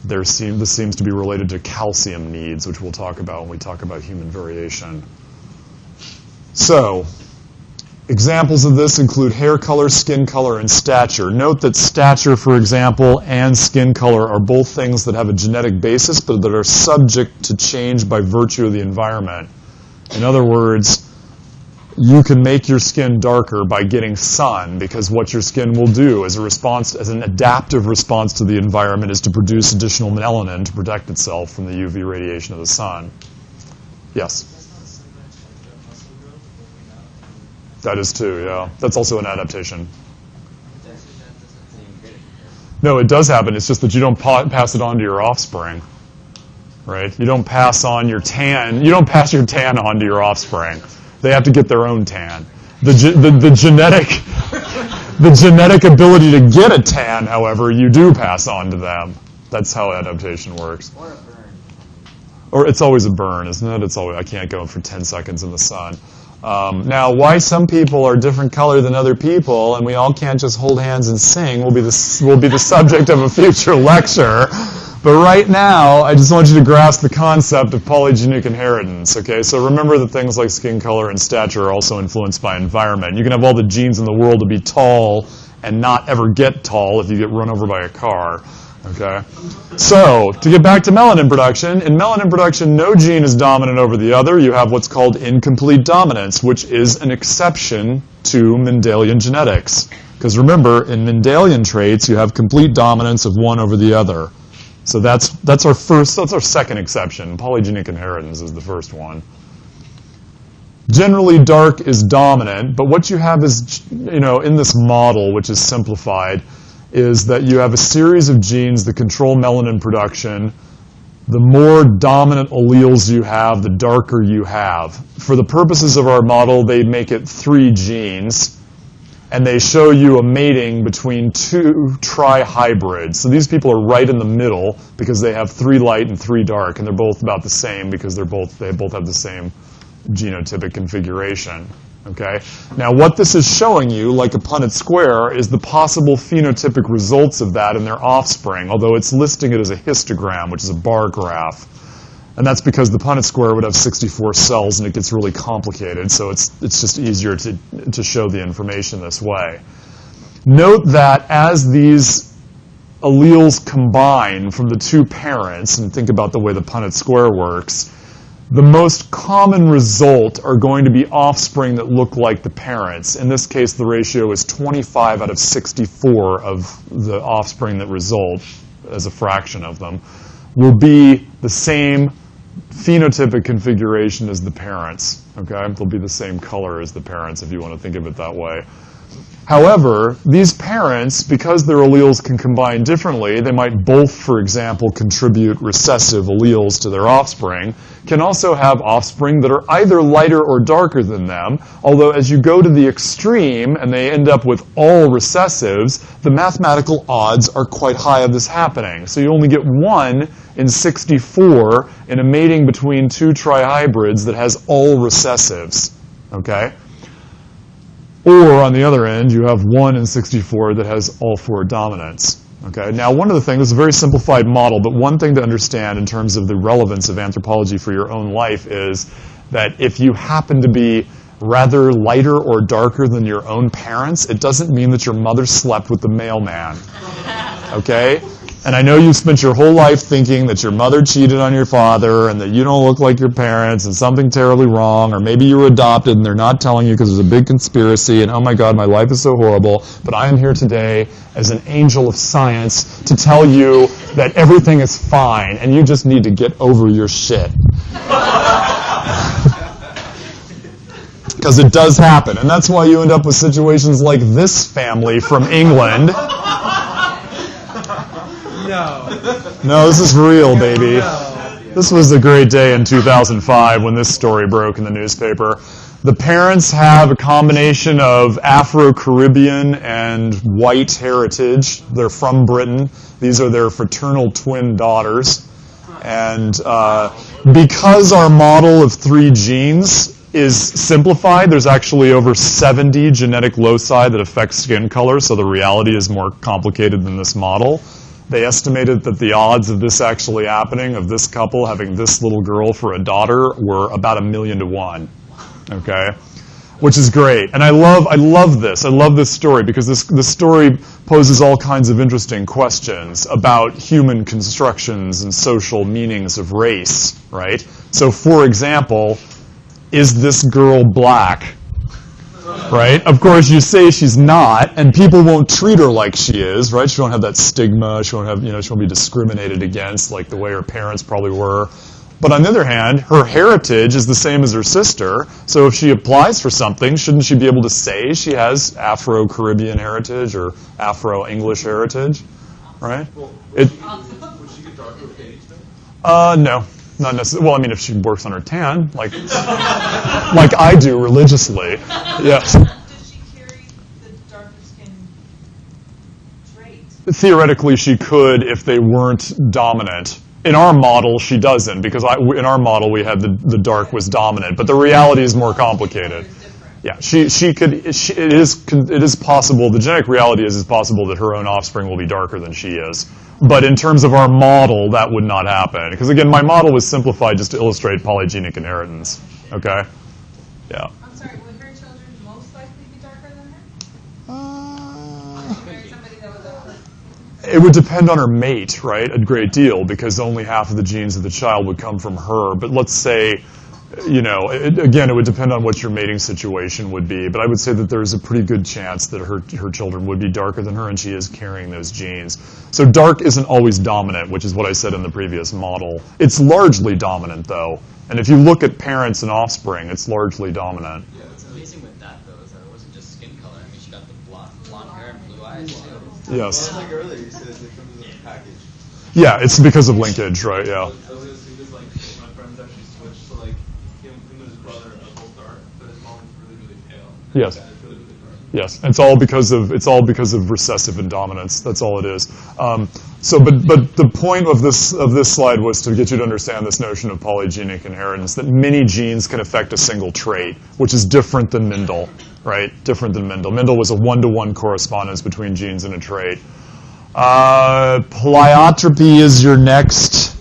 This seems to be related to calcium needs, which we'll talk about when we talk about human variation. So, examples of this include hair color, skin color, and stature. Note that stature, for example, and skin color are both things that have a genetic basis, but that are subject to change by virtue of the environment. In other words, you can make your skin darker by getting sun, because what your skin will do as a response, as an adaptive response to the environment, is to produce additional melanin to protect itself from the UV radiation of the sun. Yes? That is too, yeah. That's also an adaptation. No, it does happen. It's just that you don't pass it on to your offspring, right? You don't pass on your tan. You don't pass your tan on to your offspring. They have to get their own tan. The genetic ability to get a tan, however, you do pass on to them. That's how adaptation works. Or a burn. Or it's always a burn, isn't it? It's always, I can't go for 10 seconds in the sun. Now, why some people are different color than other people, and we all can't just hold hands and sing, will be the subject of a future lecture. But right now, I just want you to grasp the concept of polygenic inheritance. Okay, so remember that things like skin color and stature are also influenced by environment. You can have all the genes in the world to be tall and not ever get tall if you get run over by a car. Okay, so to get back to melanin production, in melanin production, no gene is dominant over the other. You have what's called incomplete dominance, which is an exception to Mendelian genetics. Because remember, in Mendelian traits, you have complete dominance of one over the other. So that's our second exception. Polygenic inheritance is the first one. Generally, dark is dominant, but what you have is, in this model, which is simplified, is that you have a series of genes that control melanin production. The more dominant alleles you have, the darker you have. For the purposes of our model, they make it 3 genes. And they show you a mating between 2 trihybrids. So these people are right in the middle because they have 3 light and 3 dark, and they're both about the same because they both have the same genotypic configuration. Okay? Now what this is showing you, like a Punnett square, is the possible phenotypic results of that in their offspring, although it's listing it as a histogram, which is a bar graph. And that's because the Punnett square would have 64 cells, and it gets really complicated, so it's just easier to show the information this way. Note that as these alleles combine from the 2 parents, and think about the way the Punnett square works, the most common result are going to be offspring that look like the parents. In this case, the ratio is 25 out of 64 of the offspring that result, as a fraction of them, will be the same phenotypic configuration as the parents. Okay? They'll be the same color as the parents, if you want to think of it that way. However, these parents, because their alleles can combine differently, they might both, for example, contribute recessive alleles to their offspring, can also have offspring that are either lighter or darker than them, although as you go to the extreme and they end up with all recessives, the mathematical odds are quite high of this happening. So you only get 1 in 64 in a mating between 2 trihybrids that has all recessives. Okay? Or, on the other end, you have 1 in 64 that has all 4 dominants. Okay? Now, one of the things, it's a very simplified model, but one thing to understand in terms of the relevance of anthropology for your own life is that if you happen to be rather lighter or darker than your own parents, it doesn't mean that your mother slept with the mailman. Okay? And I know you spent your whole life thinking that your mother cheated on your father and that you don't look like your parents and something terribly wrong, or maybe you were adopted and they're not telling you because there's a big conspiracy and oh my God, my life is so horrible. But I am here today as an angel of science to tell you that everything is fine and you just need to get over your shit. Because it does happen. And that's why you end up with situations like this family from England. No, this is real, baby. This was a great day in 2005 when this story broke in the newspaper. The parents have a combination of Afro-Caribbean and white heritage. They're from Britain. These are their fraternal twin daughters. And because our model of 3 genes is simplified, there's actually over 70 genetic loci that affect skin color, so the reality is more complicated than this model. They estimated that the odds of this actually happening, of this couple having this little girl for a daughter, were about 1,000,000 to 1. Okay? Which is great. And I love this. I love this story because this story poses all kinds of interesting questions about human constructions and social meanings of race, right? So, for example, is this girl black? Right? Of course, you say she's not, and people won't treat her like she is, right? She won't have that stigma. She won't have, she won't be discriminated against like the way her parents probably were. But on the other hand, her heritage is the same as her sister. So if she applies for something, shouldn't she be able to say she has Afro-Caribbean heritage or Afro-English heritage, right? Well, would she get darker with age though? No. Not necessarily. Well, I mean, if she works on her tan, like I do religiously, yes. Does she carry the darker skin trait? Theoretically, she could if they weren't dominant. In our model, she doesn't, because in our model we had the dark was dominant, but the reality is more complicated. Yeah, she could. It is possible. The genetic reality is possible that her own offspring will be darker than she is. But in terms of our model, that would not happen. Because again, my model was simplified just to illustrate polygenic inheritance. Okay? Yeah. I'm sorry, would her children most likely be darker than her? Marry somebody that was a... It would depend on her mate, right? A great deal, because only half of the genes of the child would come from her. But let's say, again, it would depend on what your mating situation would be. But I would say that there's a pretty good chance that her children would be darker than her, and she is carrying those genes. So dark isn't always dominant, which is what I said in the previous model. It's largely dominant, though. And if you look at parents and offspring, it's largely dominant. Yeah, what's amazing with that, though, is that it wasn't just skin color. I mean, she got the blonde hair and blue eyes, too. Yes. Like earlier, you said it comes in a package. Yeah, it's because of linkage, right? Yeah. I was going to say this, like, my friends actually switched, so, like, him and his brother are both dark, but his mom is really, really pale. Yes. His dad is really, really dark. Yes, it's all because of recessive indominance. That's all it is. But the point of this slide was to get you to understand this notion of polygenic inheritance, that many genes can affect a single trait, which is different than Mendel, right? Different than Mendel. Mendel was a 1-to-1 correspondence between genes and a trait. Pleiotropy is your next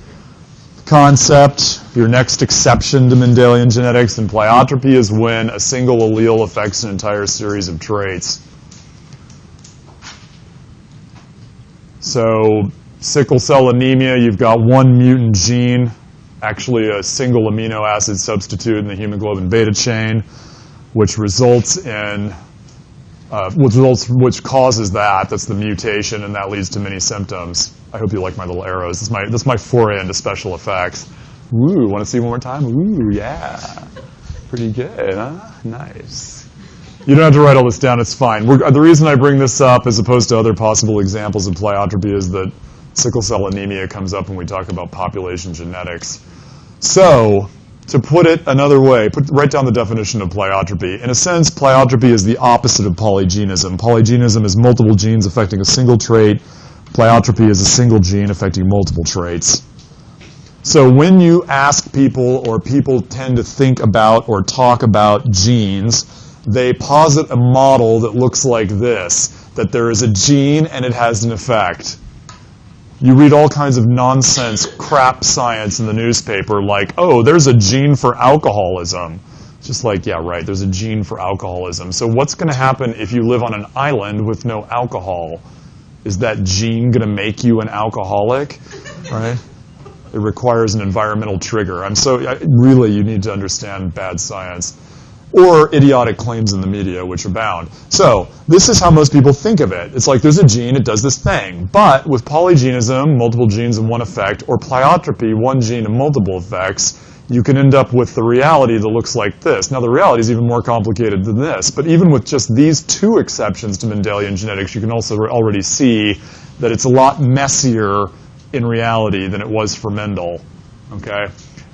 concept, your next exception to Mendelian genetics, and pleiotropy is when a single allele affects an entire series of traits. So, sickle cell anemia, you've got one mutant gene, actually a single amino acid substitute in the hemoglobin beta chain, which results in which causes that. That's the mutation, and that leads to many symptoms. I hope you like my little arrows. This is my foray into special effects. Ooh, want to see one more time? Ooh, yeah. Pretty good, huh? Nice. You don't have to write all this down. It's fine. The reason I bring this up, as opposed to other possible examples of pleiotropy, is that sickle cell anemia comes up when we talk about population genetics. So, to put it another way, write down the definition of pleiotropy. In a sense, pleiotropy is the opposite of polygenism. Polygenism is multiple genes affecting a single trait. Pleiotropy is a single gene affecting multiple traits. So when you ask people, or people tend to think about or talk about genes, they posit a model that looks like this, that there is a gene and it has an effect. You read all kinds of nonsense, crap science in the newspaper, like, oh, there's a gene for alcoholism. Just like, yeah, right, there's a gene for alcoholism. So what's going to happen if you live on an island with no alcohol? Is that gene going to make you an alcoholic? Right? It requires an environmental trigger. Really, you need to understand bad science. Or idiotic claims in the media, which abound. So this is how most people think of it. It's like there's a gene, it does this thing. But with polygenism, multiple genes and one effect, or pleiotropy, one gene and multiple effects, you can end up with the reality that looks like this. Now the reality is even more complicated than this. But even with just these two exceptions to Mendelian genetics, you can also already see that it's a lot messier in reality than it was for Mendel. Okay?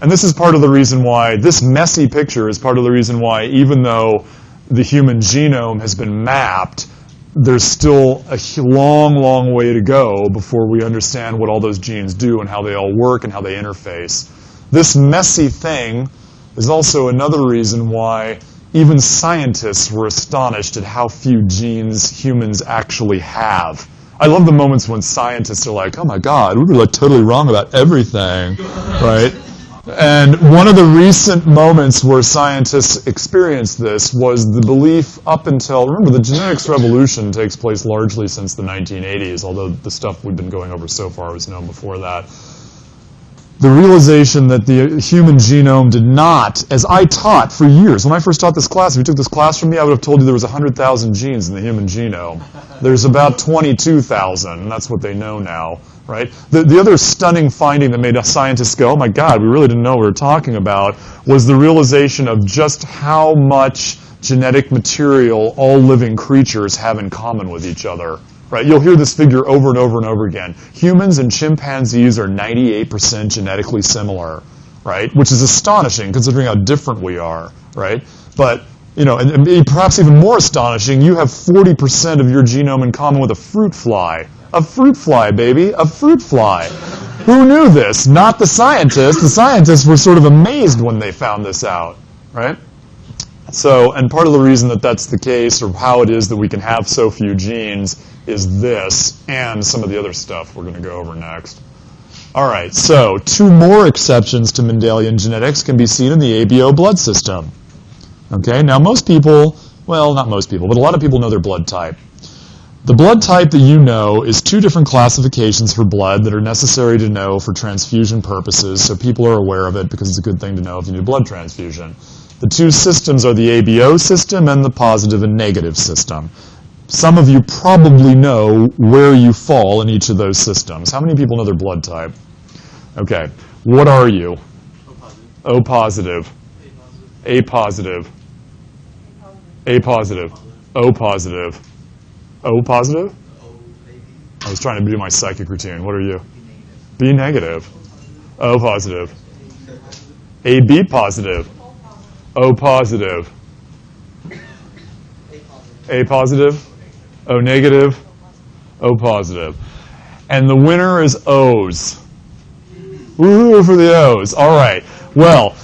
And this is part of the reason why, this messy picture is part of the reason why, even though the human genome has been mapped, there's still a long, long way to go before we understand what all those genes do and how they all work and how they interface. This messy thing is also another reason why even scientists were astonished at how few genes humans actually have. I love the moments when scientists are like, oh my God, we were like totally wrong about everything, right? And one of the recent moments where scientists experienced this was the belief up until, remember, the genetics revolution takes place largely since the 1980s, although the stuff we've been going over so far was known before that. The realization that the human genome did not, as I taught for years, when I first taught this class, if you took this class from me, I would have told you there was 100,000 genes in the human genome. There's about 22,000, and that's what they know now, right? The other stunning finding that made scientists go, oh my God, we really didn't know what we were talking about, was the realization of just how much genetic material all living creatures have in common with each other. Right? You'll hear this figure over and over and over again. Humans and chimpanzees are 98% genetically similar, right? Which is astonishing considering how different we are, right? But, you know, and perhaps even more astonishing, you have 40% of your genome in common with a fruit fly. A fruit fly, baby, a fruit fly. Who knew this? Not the scientists. The scientists were sort of amazed when they found this out, right? So, and part of the reason that that's the case, or how it is that we can have so few genes, is this and some of the other stuff we're going to go over next. All right, so 2 more exceptions to Mendelian genetics can be seen in the ABO blood system. Okay, now most people, well, not most people, but a lot of people know their blood type. The blood type that you know is 2 different classifications for blood that are necessary to know for transfusion purposes, so people are aware of it because it's a good thing to know if you need a blood transfusion. The 2 systems are the ABO system and the positive and negative system. Some of you probably know where you fall in each of those systems. How many people know their blood type? Okay. What are you? O positive. A positive. A positive. O positive. O positive? I was trying to do my psychic routine. What are you? B negative. O positive. AB positive. O positive. A positive. O negative. O positive. And the winner is O's. Woohoo for the O's. All right. Well,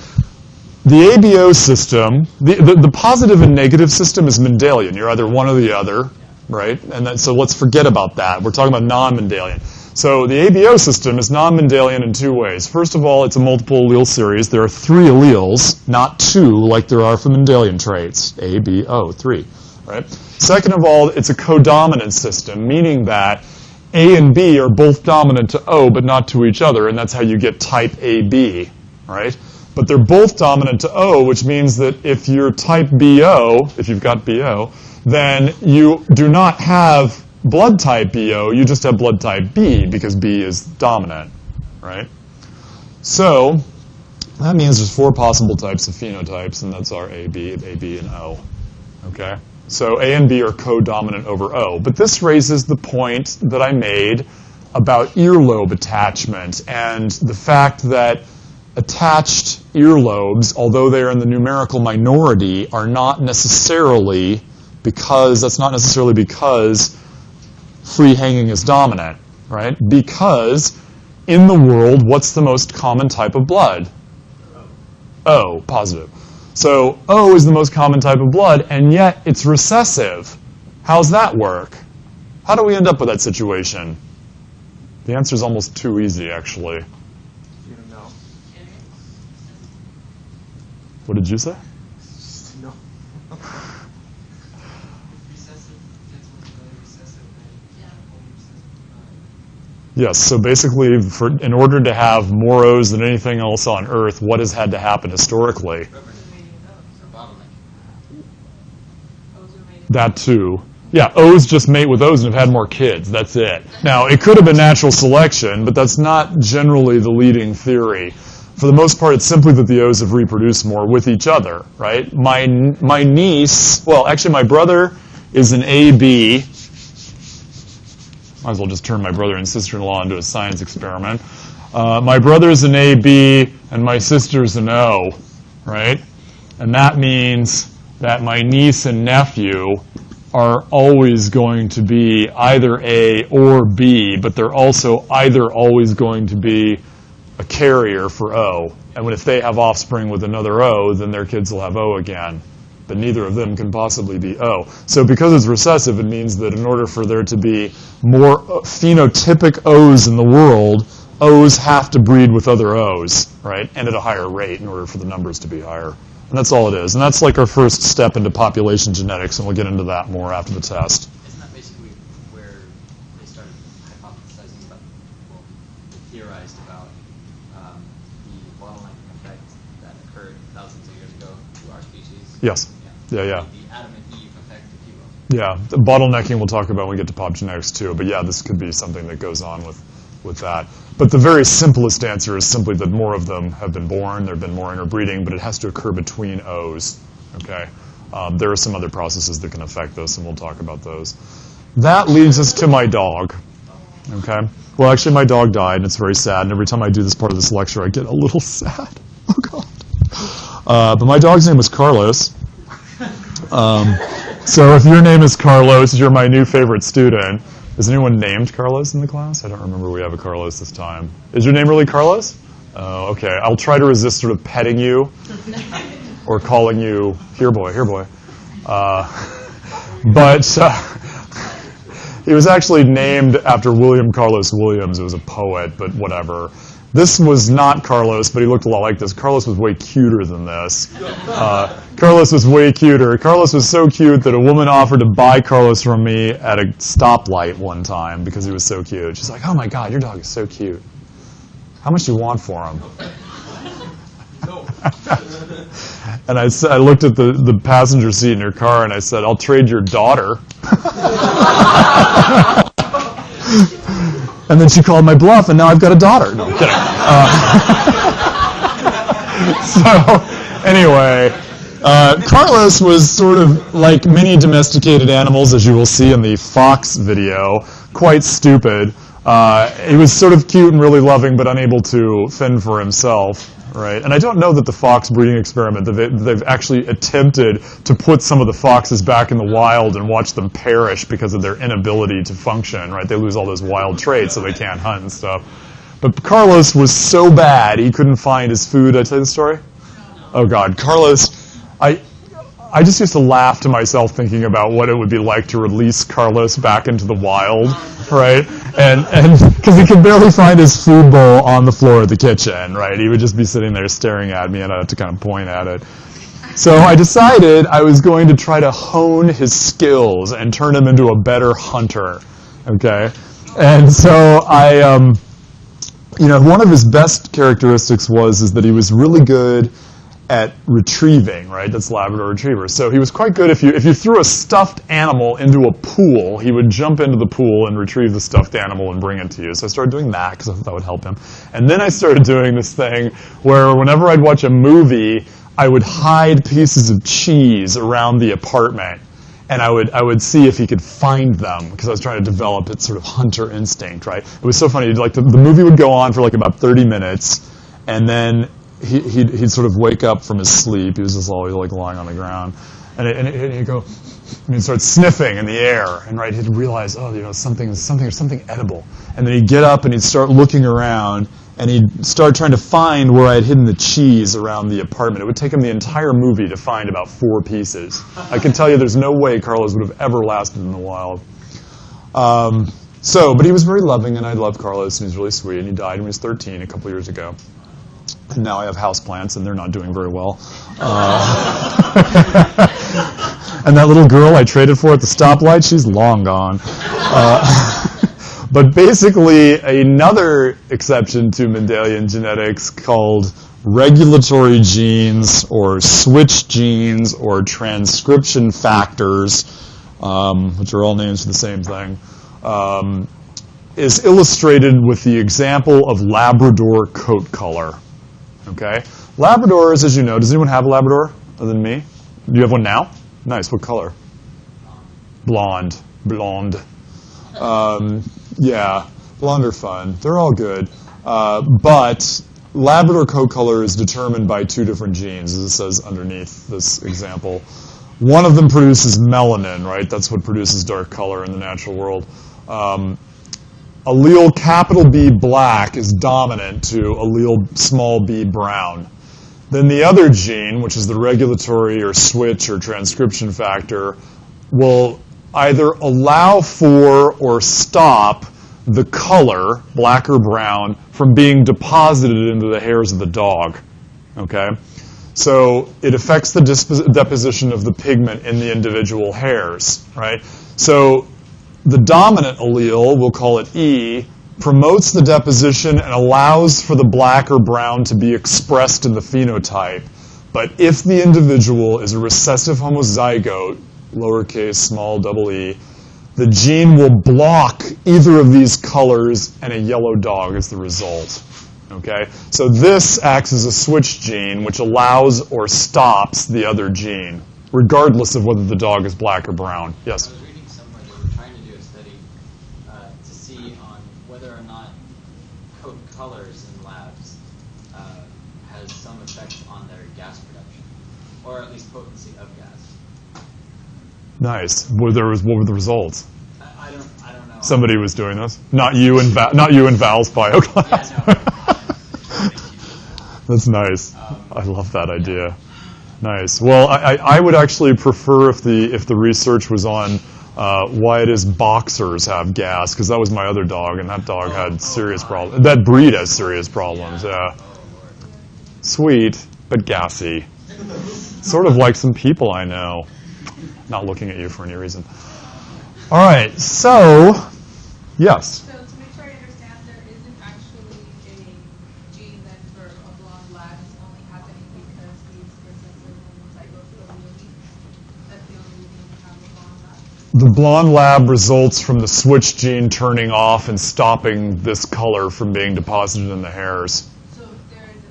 the ABO system, the positive and negative system is Mendelian. You're either one or the other, right? And so let's forget about that. We're talking about non-Mendelian. So the ABO system is non-Mendelian in 2 ways. First of all, it's a multiple allele series. There are 3 alleles, not 2 like there are for Mendelian traits. A, B, O, 3. Right? Second of all, it's a codominant system, meaning that A and B are both dominant to O, but not to each other, and that's how you get type AB, right? But they're both dominant to O, which means that if you're type BO, if you've got BO, then you do not have blood type BO, you just have blood type B, because B is dominant, right? So that means there's 4 possible types of phenotypes, and that's our AB, and O, okay? So A and B are co-dominant over O. But this raises the point that I made about earlobe attachment and the fact that attached earlobes, although they are in the numerical minority, are not necessarily because, that's not necessarily because free hanging is dominant, right? Because in the world, what's the most common type of blood? O, positive. So O is the most common type of blood, and yet it's recessive. How's that work? How do we end up with that situation? The answer is almost too easy, actually. You don't know. What did you say? No. Yes, so basically, in order to have more O's than anything else on Earth, what has had to happen historically? That too. Yeah, O's just mate with O's and have had more kids. That's it. Now, it could have been natural selection, but that's not generally the leading theory. For the most part, it's simply that the O's have reproduced more with each other, right? My niece, well, actually my brother is an AB. Might as well just turn my brother and sister-in-law into a science experiment. My brother's an AB and my sister's an O, right? And that means that my niece and nephew are always going to be either A or B, but they're also either always going to be a carrier for O. And if they have offspring with another O, then their kids will have O again. but neither of them can possibly be O. So because it's recessive, it means that in order for there to be more phenotypic O's in the world, O's have to breed with other O's, right, and at a higher rate in order for the numbers to be higher. And that's all it is. And that's like our first step into population genetics, and we'll get into that more after the test. Isn't that basically where they started hypothesizing about, well, they theorized about the bottlenecking effect that occurred thousands of years ago to our species? Yes. Yeah. The Adam and Eve effect, if you will. Yeah, the bottlenecking we'll talk about when we get to pop genetics too. But yeah, this could be something that goes on with that. But the very simplest answer is simply that more of them have been born, there have been more interbreeding, but it has to occur between O's, okay? There are some other processes that can affect this, and we'll talk about those. That leads us to my dog, okay? Well, actually, my dog died, and it's very sad, and every time I do this part of this lecture, I get a little sad. Oh, God. But my dog's name was Carlos. So if your name is Carlos, you're my new favorite student. Is anyone named Carlos in the class? I don't remember we have a Carlos this time. Is your name really Carlos? Oh, okay. I'll try to resist sort of petting you or calling you, here boy, here boy. But he was actually named after William Carlos Williams. It was a poet, but whatever. This was not Carlos, but he looked a lot like this. Carlos was way cuter than this. Carlos was way cuter. Carlos was so cute that a woman offered to buy Carlos from me at a stoplight one time because he was so cute. She's like, "Oh my God, your dog is so cute. How much do you want for him?" And I looked at the passenger seat in her car and I said, "I'll trade your daughter." And then she called my bluff, and now I've got a daughter. No, I'm kidding. So, anyway, Carlos was sort of like many domesticated animals, as you will see in the fox video, quite stupid. He was sort of cute and really loving, but unable to fend for himself. Right, and I don't know that the fox breeding experiment, they've actually attempted to put some of the foxes back in the wild and watch them perish because of their inability to function, right? They lose all those wild traits, so they can't hunt and stuff. But Carlos was so bad, he couldn't find his food. Did I tell you the story? Oh, God. Carlos, I just used to laugh to myself thinking about what it would be like to release Carlos back into the wild, right? And because he could barely find his food bowl on the floor of the kitchen, right? He would just be sitting there staring at me, and I'd have to kind of point at it. So I decided I was going to try to hone his skills and turn him into a better hunter, okay? And so one of his best characteristics is that he was really good at retrieving, right? That's Labrador Retriever. So he was quite good if you threw a stuffed animal into a pool, he would jump into the pool and retrieve the stuffed animal and bring it to you. So I started doing that because I thought that would help him. And then I started doing this thing where whenever I'd watch a movie, I would hide pieces of cheese around the apartment. And I would see if he could find them because I was trying to develop its sort of hunter instinct, right? It was so funny. Like the movie would go on for like about 30 minutes, and then he'd sort of wake up from his sleep. He was just always like lying on the ground, and he'd go, and he'd start sniffing in the air, and right, he'd realize, something edible, and then he'd get up and he'd start looking around, and he'd start trying to find where I had hidden the cheese around the apartment. It would take him the entire movie to find about 4 pieces. I can tell you, there's no way Carlos would have ever lasted in the wild. But he was very loving, and I loved Carlos, and he was really sweet, and he died when he was 13 a couple years ago. And now I have houseplants, and they're not doing very well. And that little girl I traded for at the stoplight, she's long gone. But basically, another exception to Mendelian genetics called regulatory genes or switch genes or transcription factors, which are all names for the same thing, is illustrated with the example of Labrador coat color. Okay, Labradors, as you know, does anyone have a Labrador other than me? Do you have one now? Nice. What color? Blonde. Yeah, blonde are fun. They're all good. But Labrador coat color is determined by 2 different genes, as it says underneath this example. One of them produces melanin, right? That's what produces dark color in the natural world. Allele capital B black is dominant to allele small b brown. then the other gene, which is the regulatory or switch or transcription factor, will either allow for or stop the color, black or brown, from being deposited into the hairs of the dog. Okay? So it affects the deposition of the pigment in the individual hairs, right? So the dominant allele, we'll call it E, promotes the deposition and allows for the black or brown to be expressed in the phenotype. But if the individual is a recessive homozygote, lowercase small double e, the gene will block either of these colors, and a yellow dog is the result. Okay? So this acts as a switch gene, which allows or stops the other gene, regardless of whether the dog is black or brown. Yes? I was reading somewhere they were trying to do a study to see on whether or not coat colors in labs has some effect on their gas production, or at least potency of gas. Nice. What were the results? I don't know. Somebody was doing this. Not you and Val's bio class. Yeah, no. That's nice. I love that idea. Nice. Well, I would actually prefer if the research was on why it is boxers have gas, because that was my other dog, and that dog had serious problems. That breed has serious problems. Yeah. Sweet, but gassy. Sort of like some people I know. Not looking at you for any reason. All right. So, yes. So to make sure I understand, there isn't actually a gene that for a blonde lab is only happening because he's recessive homozygote allele. That's the only reason we have a blonde lab. The blonde lab results from the switch gene turning off and stopping this color from being deposited in the hairs. So there isn't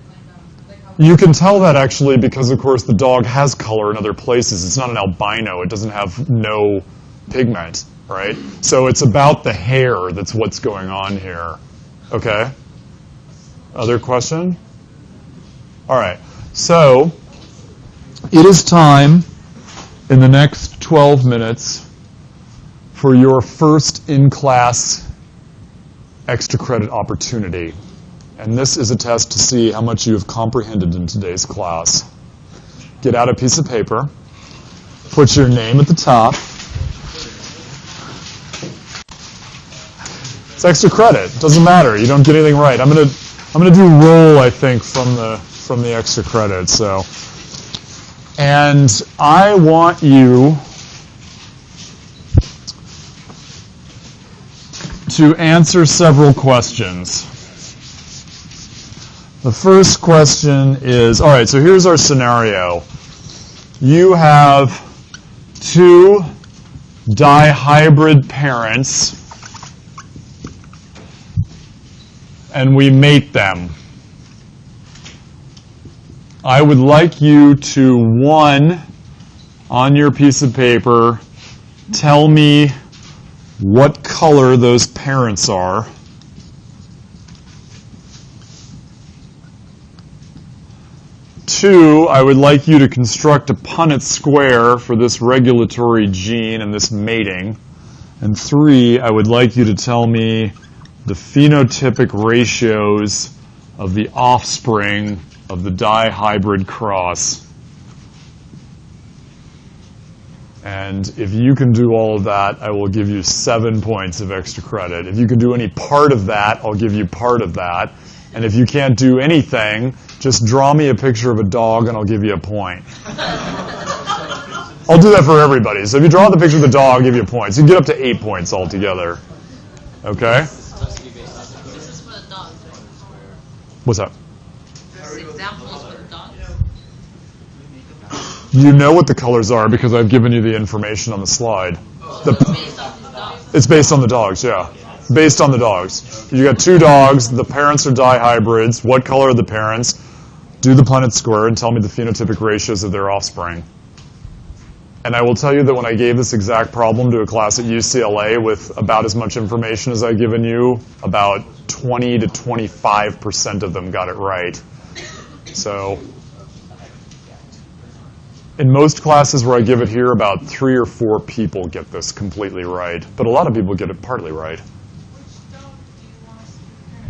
like how You can tell that actually because, of course, the dog has color in other places. It's not an albino. It doesn't have no pigment, right? So it's about the hair that's what's going on here. Okay? Other question? All right. So it is time in the next 12 minutes for your first in-class extra credit opportunity. And this is a test to see how much you have comprehended in today's class. Get out a piece of paper. Put your name at the top. It's extra credit. Doesn't matter. You don't get anything right. I'm gonna do roll, I think, from the extra credit. So, and I want you to answer several questions. The first question is, all right, so here's our scenario. You have two dihybrid parents, and we mate them. I would like you to, one, on your piece of paper, tell me what color those parents are. Two, I would like you to construct a Punnett square for this regulatory gene and this mating. And three, I would like you to tell me the phenotypic ratios of the offspring of the dihybrid cross. And if you can do all of that, I will give you 7 points of extra credit. If you can do any part of that, I'll give you part of that. And if you can't do anything, just draw me a picture of a dog and I'll give you a point. I'll do that for everybody. So if you draw the picture of the dog, I'll give you a point. So you get up to 8 points altogether. Okay? This is for the dogs, right? What's that? This example is for the dogs. You know what the colors are because I've given you the information on the slide. So it's based on these dogs. It's based on the dogs, yeah. Based on the dogs. You got two dogs. The parents are dihybrids. What color are the parents? Do the Punnett square and tell me the phenotypic ratios of their offspring. And I will tell you that when I gave this exact problem to a class at UCLA with about as much information as I've given you, about 20 to 25% of them got it right. So in most classes where I give it here, about 3 or 4 people get this completely right. But a lot of people get it partly right. Which dog do you want us to prepare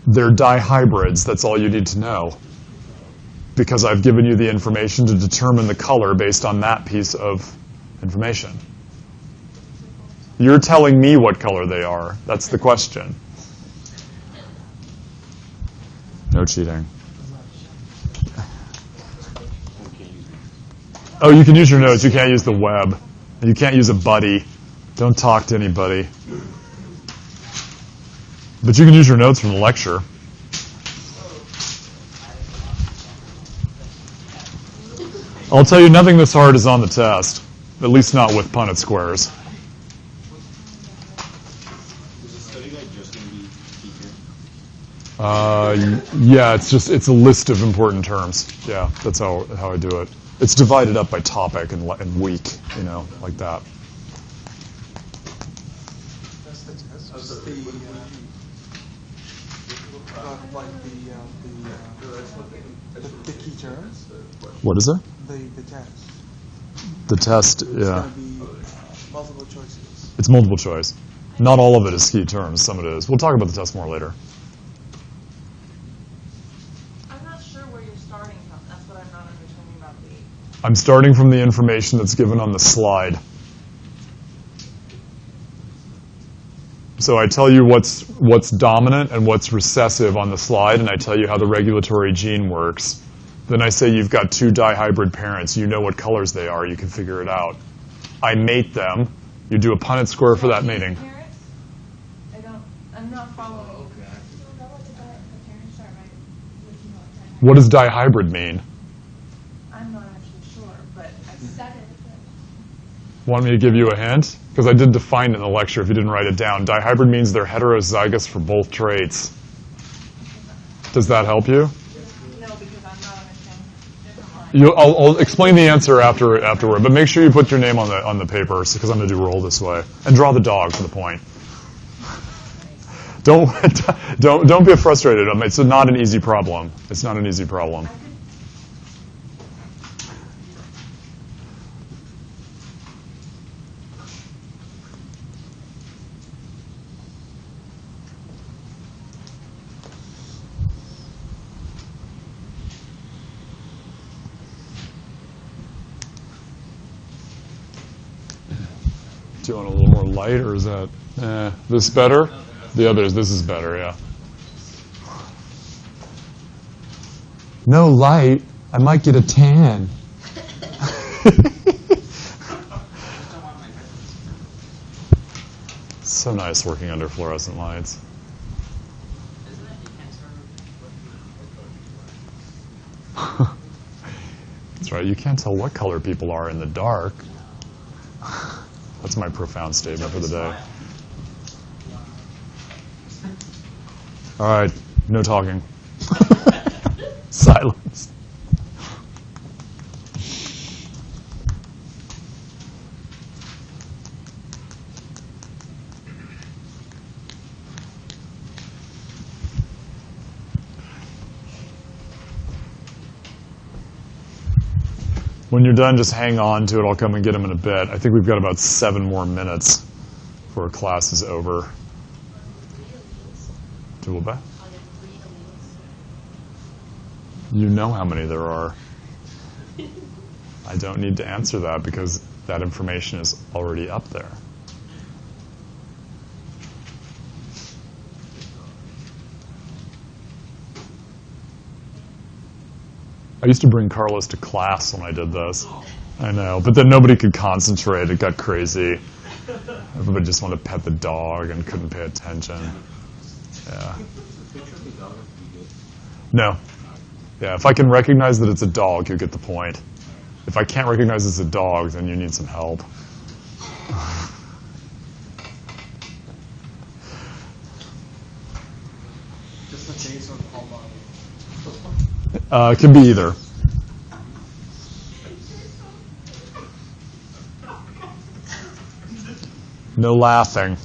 for? They're dihybrids. That's all you need to know. because I've given you the information to determine the color based on that piece of information. You're telling me what color they are. That's the question. No cheating. Oh, you can use your notes. You can't use the web. You can't use a buddy. Don't talk to anybody. But you can use your notes from the lecture. I'll tell you, nothing this hard is on the test. At least not with Punnett squares. Is the study guide just going to be teacher? Yeah, it's a list of important terms. Yeah, that's how I do it. It's divided up by topic and week, like that. That's the test. The key terms. What is it? The test. The test, It's yeah. gonna be multiple choices. It's multiple choice. Not all of it is key terms. Some of it is. We'll talk about the test more later. I'm not sure where you're starting from. That's what I'm not understanding about the. I'm starting from the information that's given on the slide. So I tell you what's dominant and what's recessive on the slide, and I tell you how the regulatory gene works. Then I say you've got two dihybrid parents. You know what colors they are. You can figure it out. I mate them. You do a Punnett square for that mating. Parents? I'm not following you. What does dihybrid mean? I'm not actually sure, but I said it. Want me to give you a hint? Because I did define it in the lecture if you didn't write it down. Dihybrid means they're heterozygous for both traits. Does that help you? No, because I'm not understanding. I'll explain the answer afterward, but make sure you put your name on the paper because I'm going to do roll this way and draw the dog for the point. Don't be frustrated. It's not an easy problem. It's not an easy problem. Do you want a little more light, or is that this better? The others, this is better, yeah. No light, I might get a tan. So nice working under fluorescent lights. That's right, you can't tell what color people are in the dark. That's my profound statement for the day. All right, no talking. Silence. When you're done, just hang on to it. I'll come and get them in a bit. I think we've got about 7 more minutes before class is over. Do what back? You know how many there are. I don't need to answer that because that information is already up there. I used to bring Carlos to class when I did this. I know, but then nobody could concentrate. It got crazy. Everybody just wanted to pet the dog and couldn't pay attention. Yeah. No. Yeah, if I can recognize that it's a dog, you'll get the point. If I can't recognize it's a dog, then you need some help. Just a face or the whole body. It can be either. No laughing.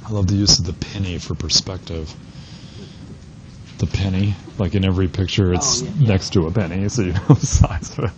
I love the use of the penny for perspective. The penny, like in every picture, it's Oh, yeah. next to a penny, so you know the size of it.